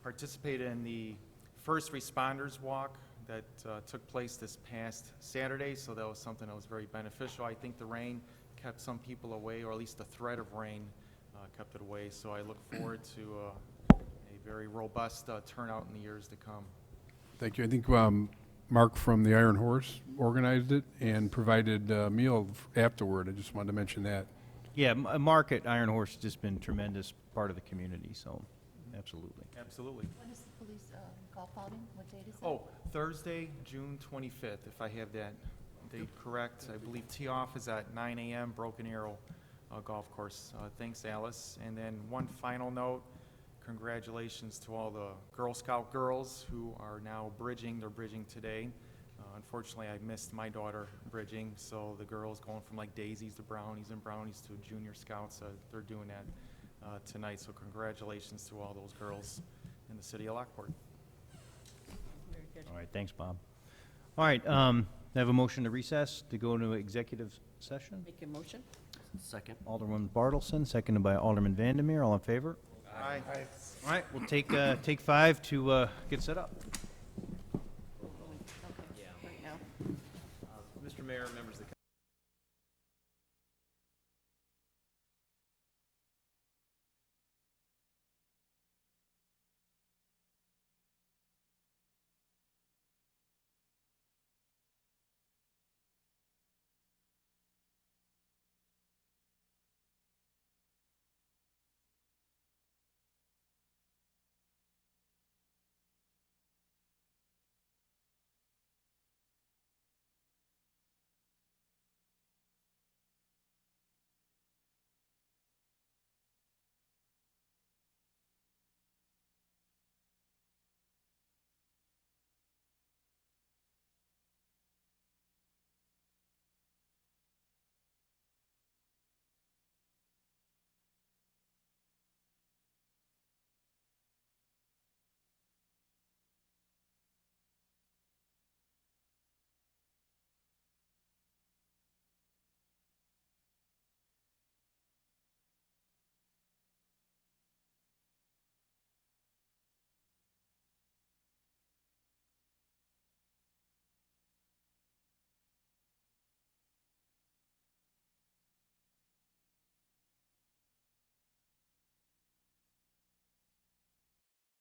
participated in the First Responders Walk that took place this past Saturday, so that was something that was very beneficial. I think the rain kept some people away, or at least the threat of rain kept it away, so I look forward to a very robust turnout in the years to come. Thank you. I think Mark from the Iron Horse organized it and provided a meal afterward. I just wanted to mention that. Yeah, Mark at Iron Horse has just been tremendous part of the community, so absolutely. Absolutely. When is the police golf outing? What date is it? Oh, Thursday, June 25th, if I have that date correct. I believe tee-off is at 9 a.m., Broken Arrow Golf Course. Thanks, Alice. And then one final note, congratulations to all the Girl Scout girls who are now bridging. They're bridging today. Unfortunately, I missed my daughter bridging, so the girls going from like daisies to brownies and brownies to junior scouts, they're doing that tonight. So congratulations to all those girls in the city of Lockport. Very good. All right, thanks, Bob. All right, I have a motion to recess to go into executive session. Make a motion? Second. Alderman Bartleson, seconded by Alderman Vandermeer. All in favor? Aye. All right, we'll take 5 to get set up. Okay, right now. Mr. Mayor, members of the